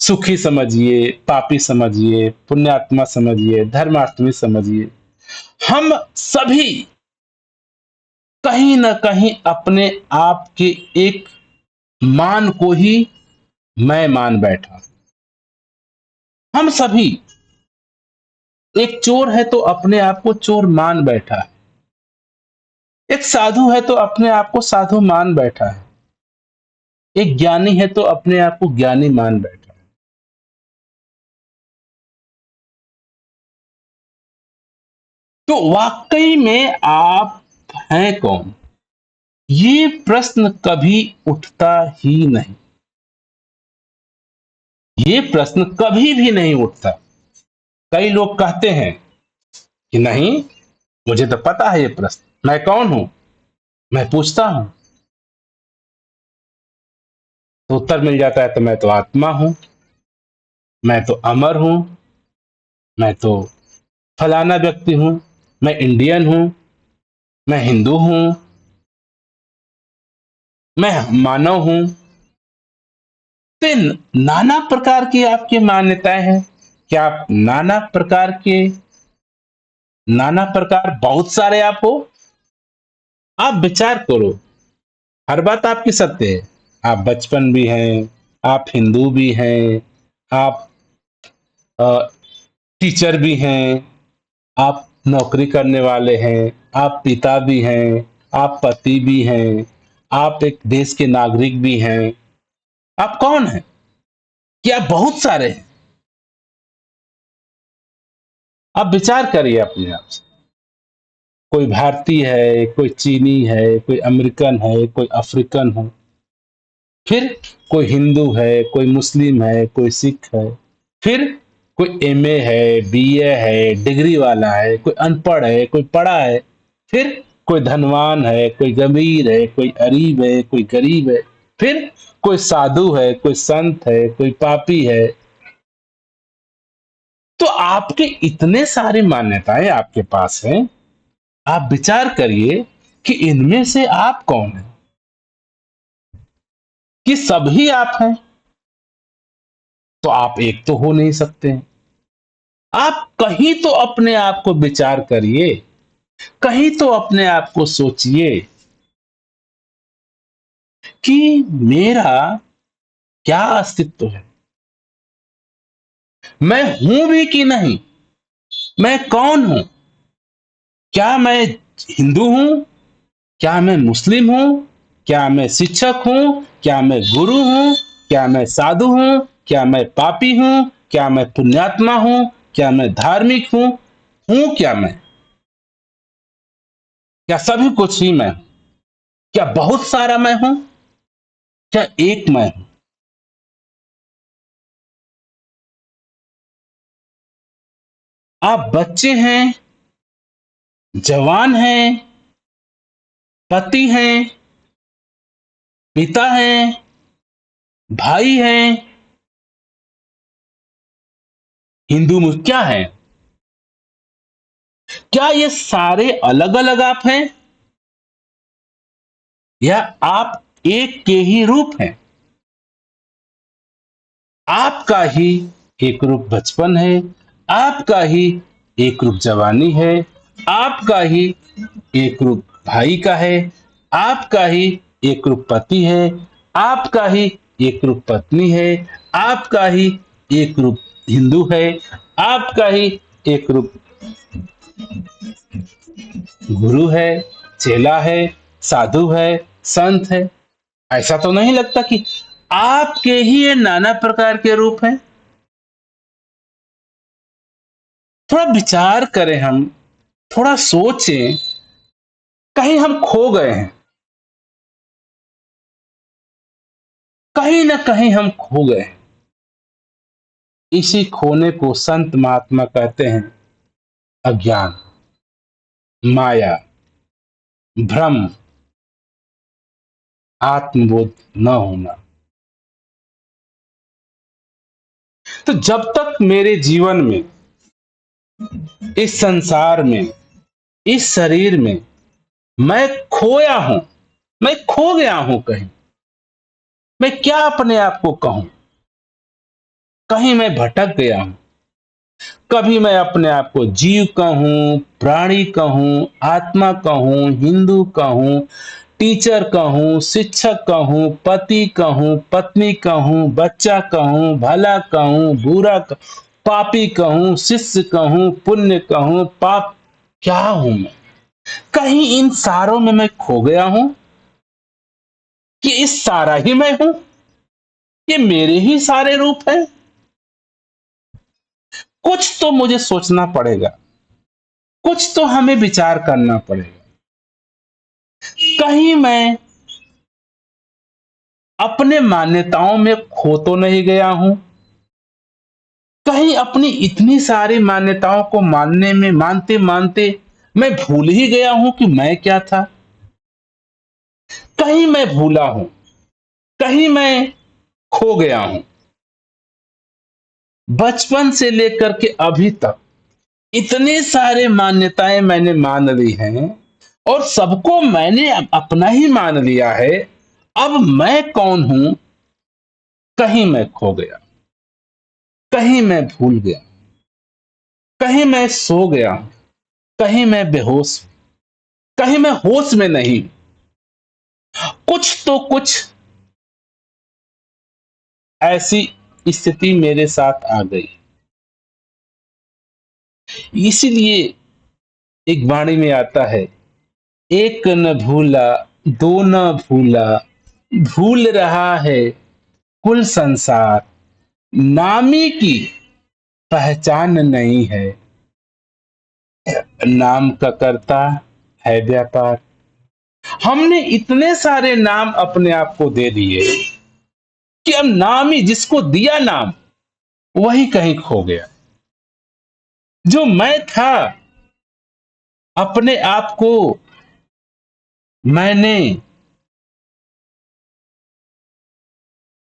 सुखी समझिए, पापी समझिए, पुण्यात्मा समझिए, धर्मात्मी समझिए, हम सभी कहीं ना कहीं अपने आप के एक मान को ही मैं मान बैठा। हम सभी, एक चोर है तो अपने आप को चोर मान बैठा है। एक साधु है तो अपने आप को साधु मान बैठा है। एक ज्ञानी है तो अपने आप को ज्ञानी मान बैठा है। तो वाकई में आप हैं कौन? ये प्रश्न कभी उठता ही नहीं। ये प्रश्न कभी भी नहीं उठता। कई लोग कहते हैं कि नहीं, मुझे तो पता है ये प्रश्न, मैं कौन हूं। मैं पूछता हूं तो उत्तर मिल जाता है, तो मैं तो आत्मा हूं, मैं तो अमर हूं, मैं तो फलाना व्यक्ति हूं, मैं इंडियन हूं, मैं हिंदू हूं, मैं मानव हूं। तो नाना प्रकार की आपकी मान्यताएं हैं। क्या आप नाना प्रकार के, नाना प्रकार बहुत सारे आप हो? आप विचार करो, हर बात आपकी सत्य है। आप बचपन भी हैं, आप हिंदू भी हैं, आप टीचर भी हैं, आप नौकरी करने वाले हैं, आप पिता भी हैं, आप पति भी हैं, आप एक देश के नागरिक भी हैं। आप कौन हैं? क्या बहुत सारे हैं? आप विचार करिए अपने आप से। कोई भारतीय है, कोई चीनी है, कोई अमेरिकन है, कोई अफ्रीकन है, फिर कोई हिंदू है, कोई मुस्लिम है, कोई सिख है, फिर कोई एमए है, बीए है, डिग्री वाला है, कोई अनपढ़ है, कोई पढ़ा है, फिर कोई धनवान है, कोई गंभीर है, कोई अरीब है, कोई गरीब है, फिर कोई साधु है, कोई संत है, कोई पापी है। तो आपके इतने सारी मान्यताएं आपके पास हैं। आप विचार करिए कि इनमें से आप कौन है? कि सभी आप हैं? तो आप एक तो हो नहीं सकते हैं। आप कहीं तो अपने आप को विचार करिए, कहीं तो अपने आप को सोचिए कि मेरा क्या अस्तित्व है? मैं हूं भी कि नहीं? मैं कौन हूं? क्या मैं हिंदू हूं? क्या मैं मुस्लिम हूं? क्या मैं शिक्षक हूं? क्या मैं गुरु हूं? क्या मैं साधु हूं? क्या मैं पापी हूं? क्या मैं पुण्यात्मा हूं? क्या मैं धार्मिक हूं? हूं क्या मैं? क्या सभी कुछ ही मैं हूं? क्या बहुत सारा मैं हूं? क्या एक मैं हूं? आप बच्चे हैं, जवान हैं, पति हैं, पिता हैं, भाई हैं, क्या हैं? क्या ये सारे अलग अलग आप हैं, या आप एक के ही रूप हैं? आपका ही एक रूप बचपन है, आपका ही एक रूप जवानी है, आपका ही एक रूप भाई का है, आपका ही एक रूप पति है, आपका ही एक रूप पत्नी है, आपका ही एक रूप हिंदू है, आपका ही एक रूप गुरु है, चेला है, साधु है, संत है। ऐसा तो नहीं लगता कि आपके ही ये नाना प्रकार के रूप हैं? थोड़ा विचार करें हम, थोड़ा सोचें। कहीं हम खो गए हैं, कहीं ना कहीं हम खो गए हैं। इसी खोने को संत महात्मा कहते हैं अज्ञान, माया, भ्रम, आत्मबोध न होना। तो जब तक मेरे जीवन में, इस संसार में, इस शरीर में मैं खोया हूं, मैं खो गया हूं कहीं, मैं क्या अपने आप को कहूं? कहीं मैं भटक गया हूं। कभी मैं अपने आप को जीव कहूं, प्राणी कहूं, आत्मा कहूं, हिंदू कहूं, टीचर कहूं, शिक्षक कहूं, पति कहूं, पत्नी कहूं, बच्चा कहूं, भला कहूं, बुरा कहूं, पापी कहूं, शिष्य कहूं, पुण्य कहूं, पाप, क्या हूं मैं? कहीं इन सारों में मैं खो गया हूं कि इस सारा ही मैं हूं? ये मेरे ही सारे रूप हैं? कुछ तो मुझे सोचना पड़ेगा, कुछ तो हमें विचार करना पड़ेगा। कहीं मैं अपने मान्यताओं में खो तो नहीं गया हूं? कहीं अपनी इतनी सारी मान्यताओं को मानने में, मानते मानते मैं भूल ही गया हूं कि मैं क्या था? कहीं मैं भूला हूं, कहीं मैं खो गया हूं। बचपन से लेकर के अभी तक इतने सारे मान्यताएं मैंने मान ली हैं, और सबको मैंने अपना ही मान लिया है। अब मैं कौन हूं? कहीं मैं खो गया, कहीं मैं भूल गया, कहीं मैं सो गया, कहीं मैं बेहोश हूं, कहीं मैं होश में नहीं। कुछ तो कुछ ऐसी स्थिति मेरे साथ आ गई। इसीलिए एक वाणी में आता है, एक न भूला, दो न भूला, भूल रहा है कुल संसार, नामी की पहचान नहीं है, नाम का करता है व्यापार। हमने इतने सारे नाम अपने आप को दे दिए कि अब नाम ही, जिसको दिया नाम वही कहीं खो गया। जो मैं था, अपने आप को मैंने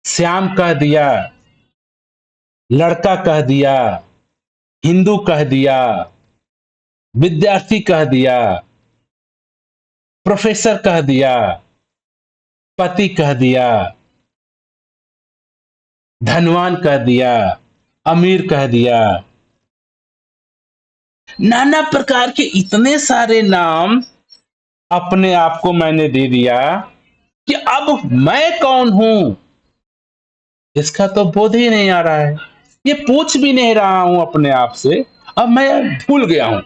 श्याम कह दिया, लड़का कह दिया, हिंदू कह दिया, विद्यार्थी कह दिया, प्रोफेसर कह दिया, पति कह दिया, धनवान कह दिया, अमीर कह दिया। नाना प्रकार के इतने सारे नाम अपने आप को मैंने दे दिया कि अब मैं कौन हूं इसका तो बोध ही नहीं आ रहा है। ये पूछ भी नहीं रहा हूं अपने आप से, अब मैं भूल गया हूं।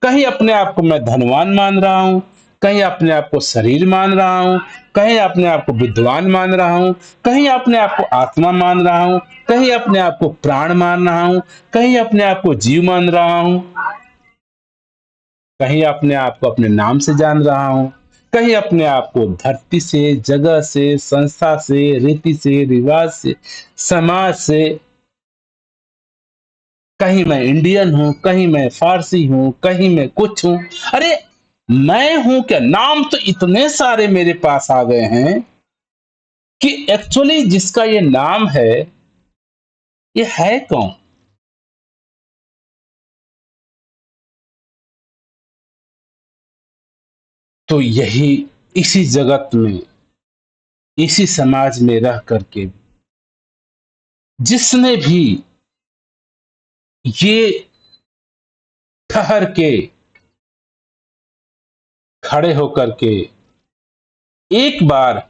कहीं अपने आप को मैं धनवान मान रहा हूं, कहीं अपने आप को शरीर मान रहा हूं, कहीं अपने आप को विद्वान मान रहा हूं, कहीं अपने आप को आत्मा मान रहा हूं, कहीं अपने आप को प्राण मान रहा हूं, कहीं अपने आप को जीव मान रहा हूं, कहीं अपने आप को अपने नाम से जान रहा हूं, कहीं अपने आप को धरती से, जगह से, संस्था से, रीति से, रिवाज से, समाज से, कहीं मैं इंडियन हूं, कहीं मैं फारसी हूं, कहीं मैं कुछ हूं। अरे मैं हूं क्या? नाम तो इतने सारे मेरे पास आ गए हैं कि एक्चुअली जिसका ये नाम है, ये है कौन? तो यही, इसी जगत में, इसी समाज में रह करके जिसने भी ये ठहर के, खड़े होकर के एक बार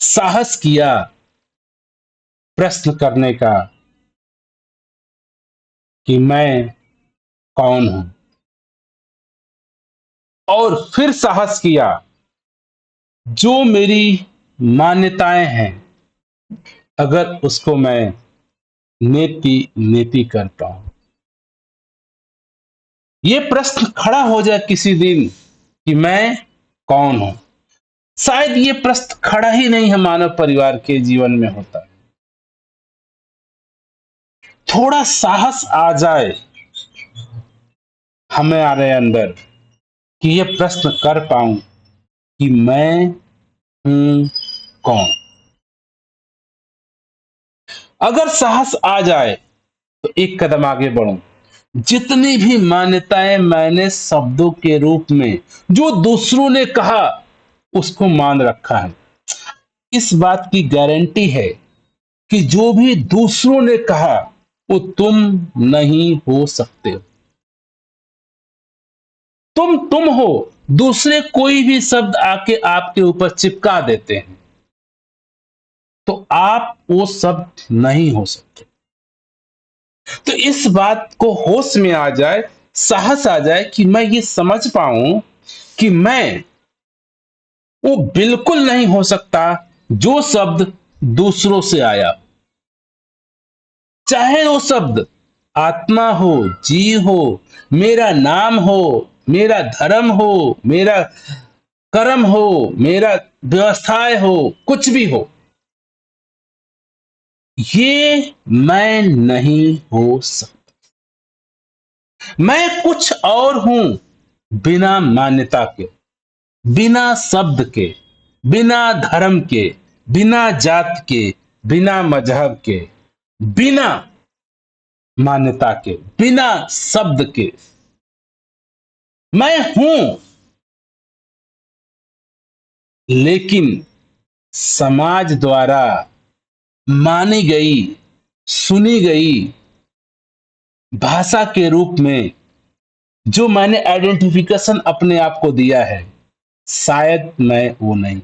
साहस किया प्रश्न करने का कि मैं कौन हूं, और फिर साहस किया जो मेरी मान्यताएं हैं, अगर उसको मैं नेति नेति करता हूं, ये प्रश्न खड़ा हो जाए किसी दिन कि मैं कौन हूं, शायद ये प्रश्न खड़ा ही नहीं है मानव परिवार के जीवन में होता। थोड़ा साहस आ जाए हमारे अंदर कि ये प्रश्न कर पाऊं कि मैं हूं कौन। अगर साहस आ जाए तो एक कदम आगे बढ़ूं। जितनी भी मान्यताएं मैंने शब्दों के रूप में जो दूसरों ने कहा उसको मान रखा है, इस बात की गारंटी है कि जो भी दूसरों ने कहा वो तुम नहीं हो सकते। तुम हो। दूसरे कोई भी शब्द आके आपके ऊपर चिपका देते हैं तो आप वो शब्द नहीं हो सकते। तो इस बात को होश में आ जाए, साहस आ जाए कि मैं ये समझ पाऊं कि मैं वो बिल्कुल नहीं हो सकता जो शब्द दूसरों से आया, चाहे वो शब्द आत्मा हो, जीव हो, मेरा नाम हो, मेरा धर्म हो, मेरा कर्म हो, मेरा व्यवस्थाएं हो, कुछ भी हो, ये मैं नहीं हो सकता। मैं कुछ और हूं, बिना मान्यता के, बिना शब्द के, बिना धर्म के, बिना जात के, बिना मजहब के, बिना मान्यता के, बिना शब्द के मैं हूं। लेकिन समाज द्वारा मानी गई, सुनी गई भाषा के रूप में जो मैंने आइडेंटिफिकेशन अपने आप को दिया है, शायद मैं वो नहीं।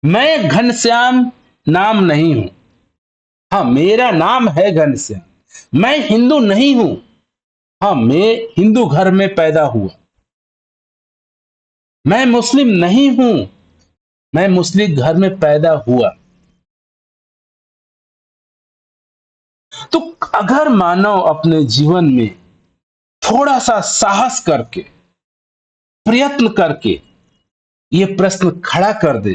मैं घनश्याम नाम नहीं हूं। हाँ, मेरा नाम है घनश्याम, मैं हिंदू नहीं हूं। हाँ, मैं हिंदू घर में पैदा हुआ। मैं मुस्लिम नहीं हूं। मैं मुस्लिम घर में पैदा हुआ। तो अगर मानव अपने जीवन में थोड़ा सा साहस करके, प्रयत्न करके ये प्रश्न खड़ा कर दे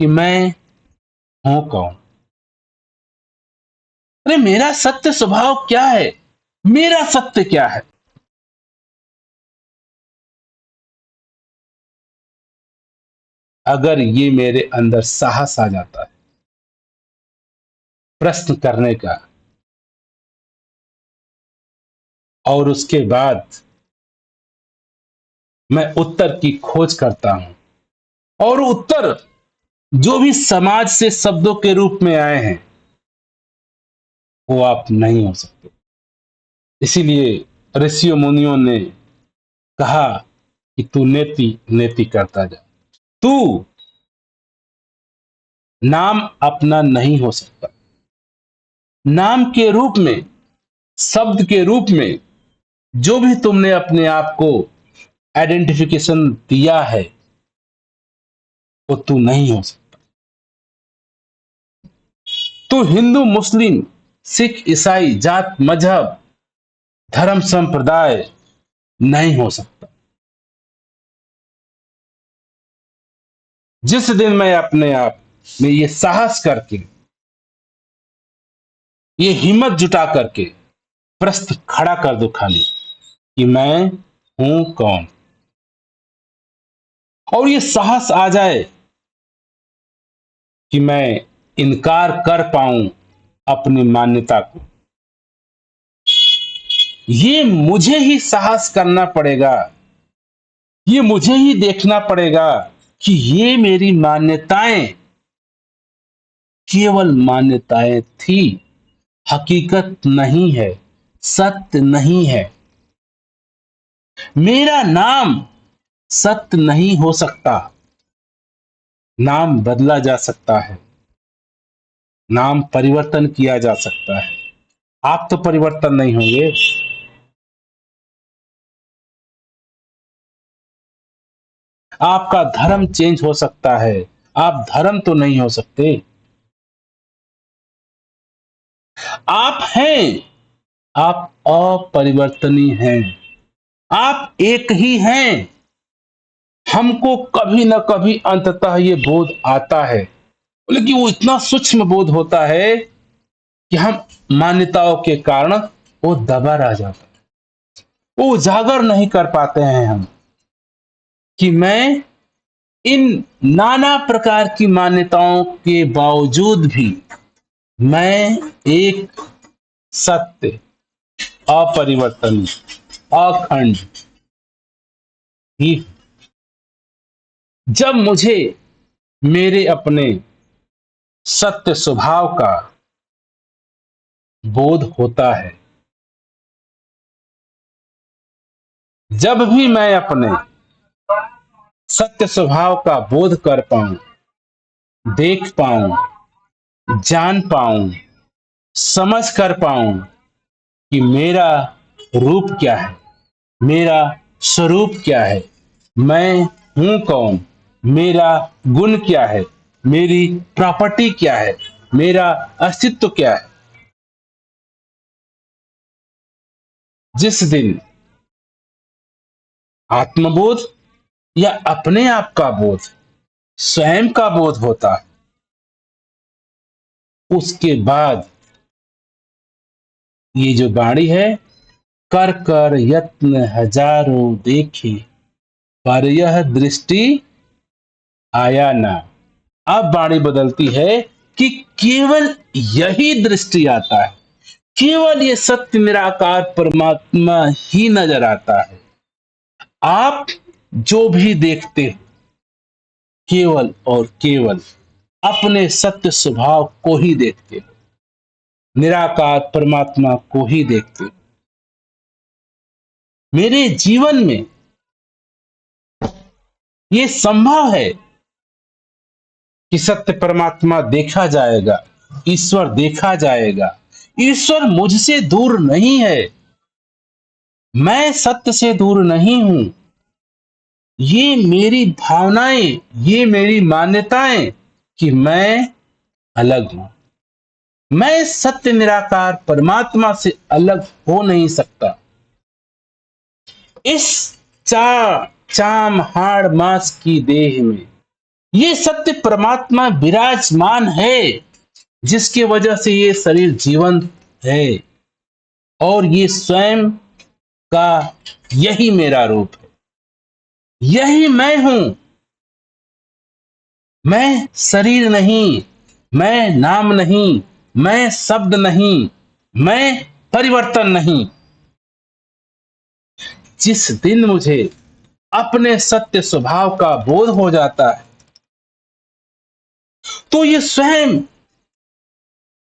कि मैं हूं कौन? अरे मेरा सत्य स्वभाव क्या है? मेरा सत्य क्या है? अगर ये मेरे अंदर साहस आ जाता है प्रश्न करने का, और उसके बाद मैं उत्तर की खोज करता हूं, और उत्तर जो भी समाज से शब्दों के रूप में आए हैं वो आप नहीं हो सकते। इसीलिए ऋषियों मुनियों ने कहा कि तू नेति नेति करता जा। तू नाम अपना नहीं हो सकता। नाम के रूप में, शब्द के रूप में जो भी तुमने अपने आप को आइडेंटिफिकेशन दिया है वो तू नहीं हो सकता। तू हिंदू, मुस्लिम, सिख, ईसाई, जात, मजहब, धर्म, संप्रदाय नहीं हो सकता। जिस दिन मैं अपने आप में ये साहस करके, ये हिम्मत जुटा करके प्रश्न खड़ा कर दो खाली कि मैं हूं कौन, और ये साहस आ जाए कि मैं इनकार कर पाऊं अपनी मान्यता को, ये मुझे ही साहस करना पड़ेगा। ये मुझे ही देखना पड़ेगा कि ये मेरी मान्यताएं केवल मान्यताएं थी, हकीकत नहीं है, सत्य नहीं है। मेरा नाम सत्य नहीं हो सकता। नाम बदला जा सकता है, नाम परिवर्तन किया जा सकता है। आप तो परिवर्तन नहीं होंगे। आपका धर्म चेंज हो सकता है, आप धर्म तो नहीं हो सकते। आप हैं, आप अपरिवर्तनीय हैं। आप एक ही हैं। हमको कभी ना कभी अंततः ये बोध आता है, लेकिन वो इतना सूक्ष्म बोध होता है कि हम मान्यताओं के कारण वो दबा रह जाता है। वो उजागर नहीं कर पाते हैं हम कि मैं इन नाना प्रकार की मान्यताओं के बावजूद भी मैं एक सत्य, अपरिवर्तनीय, अखंड ही। जब मुझे मेरे अपने सत्य स्वभाव का बोध होता है, जब भी मैं अपने सत्य स्वभाव का बोध कर पाऊं, देख पाऊं, जान पाऊं, समझ कर पाऊं कि मेरा रूप क्या है, मेरा स्वरूप क्या है, मैं हूं कौन, मेरा गुण क्या है, मेरी प्रॉपर्टी क्या है, मेरा अस्तित्व क्या है। जिस दिन आत्मबोध या अपने आप का बोध, स्वयं का बोध होता है, उसके बाद ये जो वाणी है, कर कर यत्न हजारों देखे पर यह दृष्टि आया ना। अब वाणी बदलती है कि केवल यही दृष्टि आता है, केवल ये सत्य निराकार परमात्मा ही नजर आता है। आप जो भी देखते हो केवल और केवल अपने सत्य स्वभाव को ही देखते हो, निराकार परमात्मा को ही देखते हो। मेरे जीवन में ये संभव है कि सत्य परमात्मा देखा जाएगा, ईश्वर देखा जाएगा, ईश्वर मुझसे दूर नहीं है, मैं सत्य से दूर नहीं हूं। ये मेरी भावनाएं, ये मेरी मान्यताएं कि मैं अलग हूं। मैं सत्य निराकार परमात्मा से अलग हो नहीं सकता। इस चाम हाड़ मांस की देह में ये सत्य परमात्मा विराजमान है, जिसकी वजह से ये शरीर जीवंत है, और ये स्वयं का यही मेरा रूप है, यही मैं हूं। मैं शरीर नहीं, मैं नाम नहीं, मैं शब्द नहीं, मैं परिवर्तन नहीं। जिस दिन मुझे अपने सत्य स्वभाव का बोध हो जाता है, तो ये स्वयं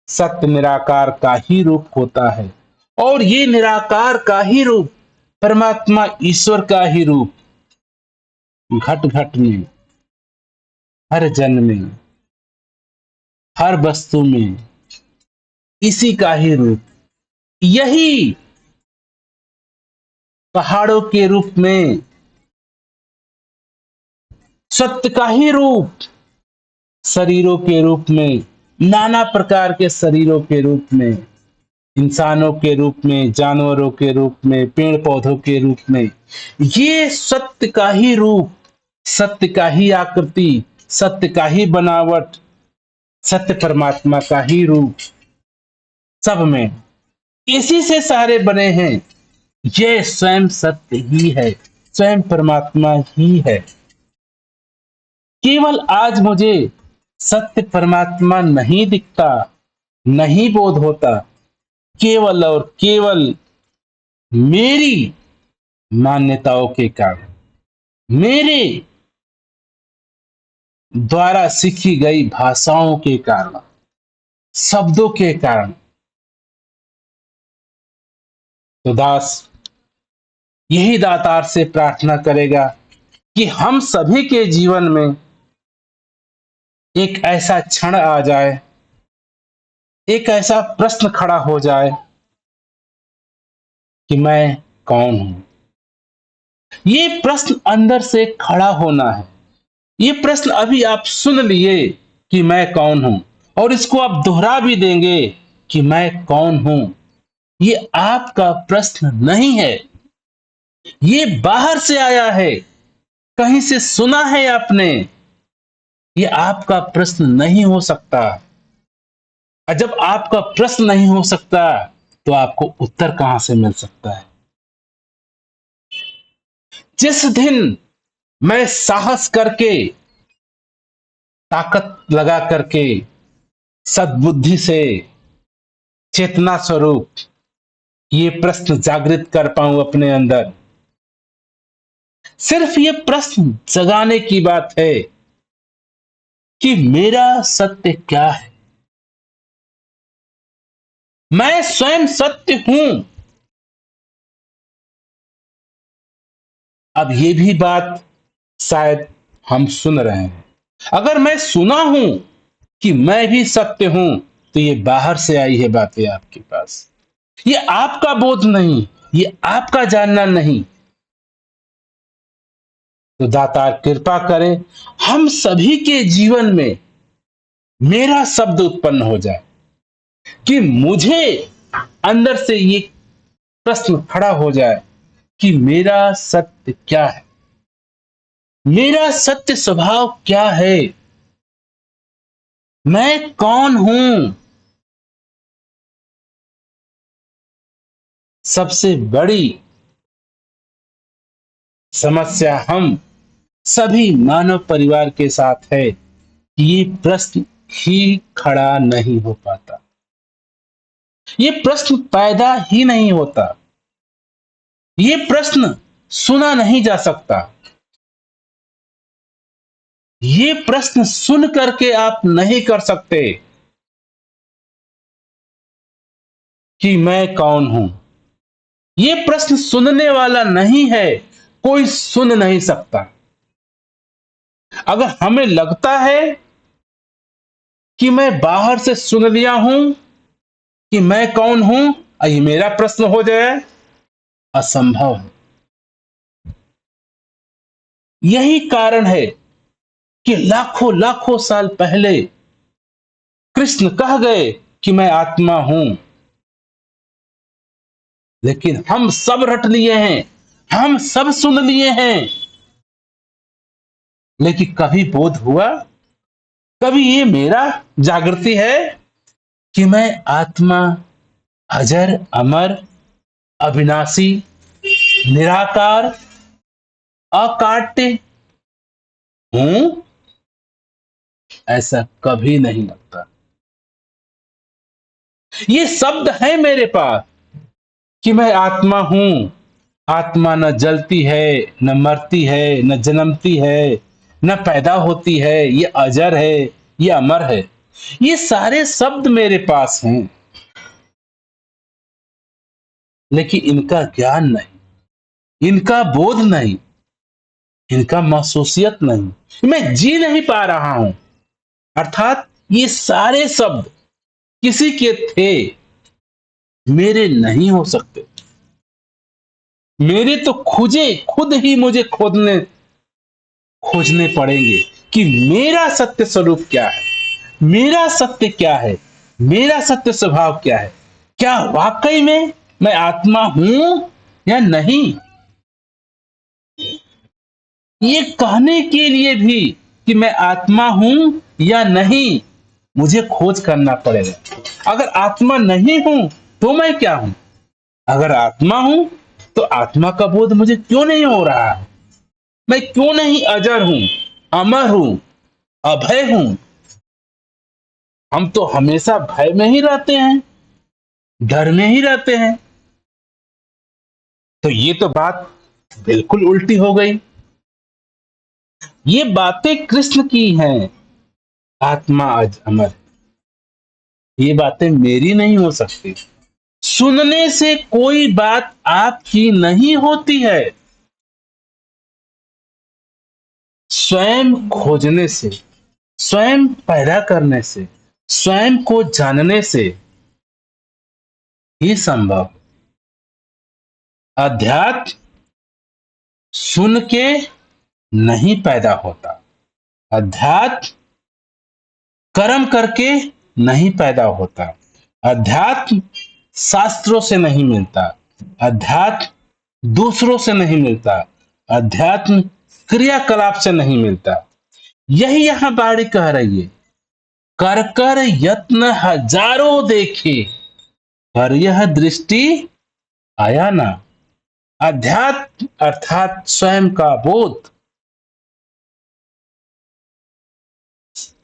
सत्य निराकार का ही रूप होता है, और ये निराकार का ही रूप, परमात्मा ईश्वर का ही रूप, घट घट में, हर जन में, हर वस्तु में इसी का ही रूप, यही पहाड़ों के रूप में सत्य का ही रूप, शरीरों के रूप में, नाना प्रकार के शरीरों के रूप में, इंसानों के रूप में, जानवरों के रूप में, पेड़ पौधों के रूप में, ये सत्य का ही रूप, सत्य का ही आकृति, सत्य का ही बनावट, सत्य परमात्मा का ही रूप, सब में इसी से सारे बने हैं। ये स्वयं सत्य ही है, स्वयं परमात्मा ही है। केवल आज मुझे सत्य परमात्मा नहीं दिखता, नहीं बोध होता, केवल और केवल मेरी मान्यताओं के कारण, मेरे द्वारा सीखी गई भाषाओं के कारण, शब्दों के कारण। तो दास यही दातार से प्रार्थना करेगा कि हम सभी के जीवन में एक ऐसा क्षण आ जाए, एक ऐसा प्रश्न खड़ा हो जाए कि मैं कौन हूं। ये प्रश्न अंदर से खड़ा होना है। ये प्रश्न अभी आप सुन लिए कि मैं कौन हूं, और इसको आप दोहरा भी देंगे कि मैं कौन हूं। ये आपका प्रश्न नहीं है, ये बाहर से आया है, कहीं से सुना है आपने। ये आपका प्रश्न नहीं हो सकता, और जब आपका प्रश्न नहीं हो सकता तो आपको उत्तर कहां से मिल सकता है। जिस दिन मैं साहस करके, ताकत लगा करके, सद्बुद्धि से, चेतना स्वरूप ये प्रश्न जागृत कर पाऊं अपने अंदर, सिर्फ ये प्रश्न जगाने की बात है कि मेरा सत्य क्या है। मैं स्वयं सत्य हूं। अब ये भी बात शायद हम सुन रहे हैं। अगर मैं सुना हूं कि मैं भी सत्य हूं, तो ये बाहर से आई है बातें आपके पास। ये आपका बोध नहीं, ये आपका जानना नहीं। तो दातार कृपा करें, हम सभी के जीवन में मेरा शब्द उत्पन्न हो जाए, कि मुझे अंदर से ये प्रश्न खड़ा हो जाए कि मेरा सत्य क्या है, मेरा सत्य स्वभाव क्या है, मैं कौन हूं। सबसे बड़ी समस्या हम सभी मानव परिवार के साथ है कि ये प्रश्न ही खड़ा नहीं हो पाता, ये प्रश्न पैदा ही नहीं होता, ये प्रश्न सुना नहीं जा सकता। ये प्रश्न सुन करके आप नहीं कर सकते कि मैं कौन हूं। ये प्रश्न सुनने वाला नहीं है, कोई सुन नहीं सकता। अगर हमें लगता है कि मैं बाहर से सुन लिया हूं कि मैं कौन हूं, ये मेरा प्रश्न हो जाए, असंभव है। यही कारण है कि लाखों लाखों साल पहले कृष्ण कह गए कि मैं आत्मा हूं, लेकिन हम सब रट लिए हैं, हम सब सुन लिए हैं, लेकिन कभी बोध हुआ, कभी ये मेरा जागृति है कि मैं आत्मा अजर अमर अविनाशी निराकार अकाट्य हूं, ऐसा कभी नहीं लगता। ये शब्द है मेरे पास कि मैं आत्मा हूं। आत्मा न जलती है, न मरती है, न जन्मती है, न पैदा होती है, ये अजर है, ये अमर है। ये सारे शब्द मेरे पास हैं, लेकिन इनका ज्ञान नहीं, इनका बोध नहीं, इनका महसूसियत नहीं, मैं जी नहीं पा रहा हूं। अर्थात ये सारे शब्द किसी के थे, मेरे नहीं हो सकते। मेरे तो खुद ही मुझे खोजने पड़ेंगे कि मेरा सत्य स्वरूप क्या है, मेरा सत्य क्या है, मेरा सत्य स्वभाव क्या है। क्या वाकई में मैं आत्मा हूं या नहीं? ये कहने के लिए भी कि मैं आत्मा हूं या नहीं, मुझे खोज करना पड़ेगा। अगर आत्मा नहीं हूं तो मैं क्या हूं? अगर आत्मा हूं तो आत्मा का बोध मुझे क्यों नहीं हो रहा है? मैं क्यों नहीं अजर हूं, अमर हूं, अभय हूं? हम तो हमेशा भय में ही रहते हैं, डर में ही रहते हैं। तो ये तो बात बिल्कुल उल्टी हो गई। ये बातें कृष्ण की हैं, आत्मा अज अमर। ये बातें मेरी नहीं हो सकती। सुनने से कोई बात आपकी नहीं होती है, स्वयं खोजने से, स्वयं पैदा करने से, स्वयं को जानने से ही संभव। अध्यात्म सुन के नहीं पैदा होता, अध्यात्म कर्म करके नहीं पैदा होता, अध्यात्म शास्त्रों से नहीं मिलता, अध्यात्म दूसरों से नहीं मिलता, अध्यात्म क्रियाकलाप से नहीं मिलता। यही यहां बाड़ी कह रही है, कर कर यत्न हजारों देखे, पर यह दृष्टि आया ना। अध्यात्म अर्थात स्वयं का बोध,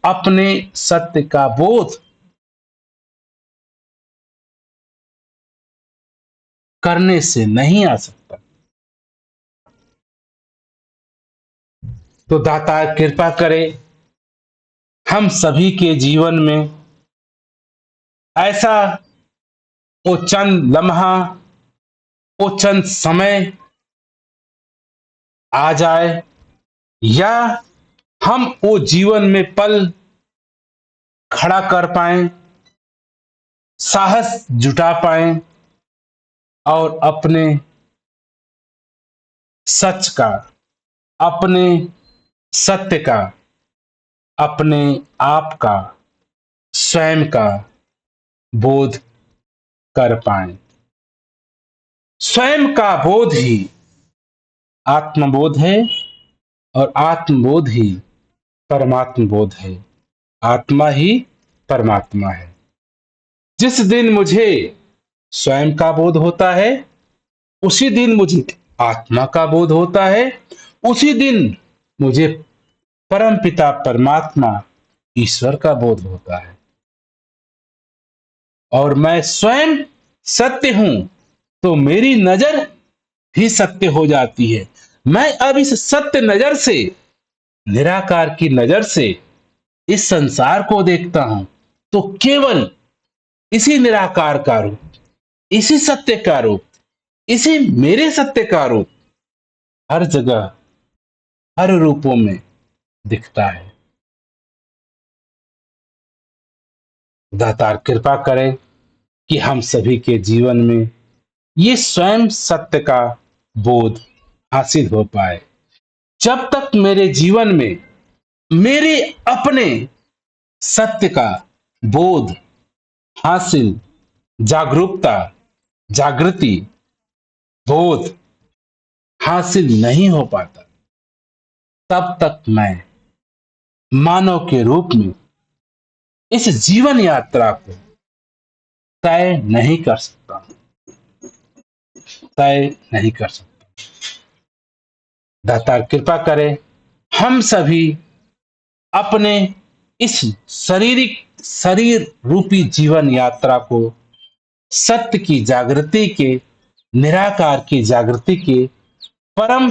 अपने सत्य का बोध करने से नहीं आ सकता। तो दाता कृपा करे हम सभी के जीवन में ऐसा वो चंद लम्हा, वो चंद समय आ जाए, या हम वो जीवन में पल खड़ा कर पाएं, साहस जुटा पाएं और अपने सच का, अपने सत्य का, अपने आप का, स्वयं का बोध कर पाएं। स्वयं का बोध ही आत्मबोध है और आत्मबोध ही परमात्म बोध है। आत्मा ही परमात्मा है। जिस दिन मुझे स्वयं का बोध होता है, उसी दिन मुझे आत्मा का बोध होता है, उसी दिन मुझे परम पिता परमात्मा ईश्वर का बोध होता है। और मैं स्वयं सत्य हूं तो मेरी नजर भी सत्य हो जाती है। मैं अब इस सत्य नजर से, निराकार की नजर से इस संसार को देखता हूं, तो केवल इसी निराकार का रूप, इसी सत्य का रूप, इसी मेरे सत्य का रूप हर जगह, हर रूपों में दिखता है। दातार कृपा करें कि हम सभी के जीवन में ये स्वयं सत्य का बोध हासिल हो पाए। जब तक मेरे जीवन में मेरे अपने सत्य का बोध हासिल, जागरूकता, जागृति, बोध हासिल नहीं हो पाता, तब तक मैं मानव के रूप में इस जीवन यात्रा को तय नहीं कर सकता, तय नहीं कर सकता। दाता कृपा करे हम सभी अपने इस शरीर रूपी जीवन यात्रा को सत्य की जागृति के, निराकार की जागृति के, परम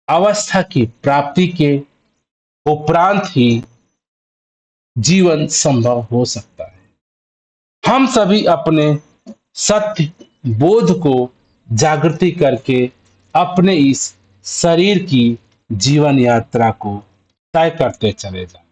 अवस्था की प्राप्ति के उपरांत ही जीवन संभव हो सकता है। हम सभी अपने सत्य बोध को जागृति करके अपने इस शरीर की जीवन यात्रा को तय करते चले जाएं।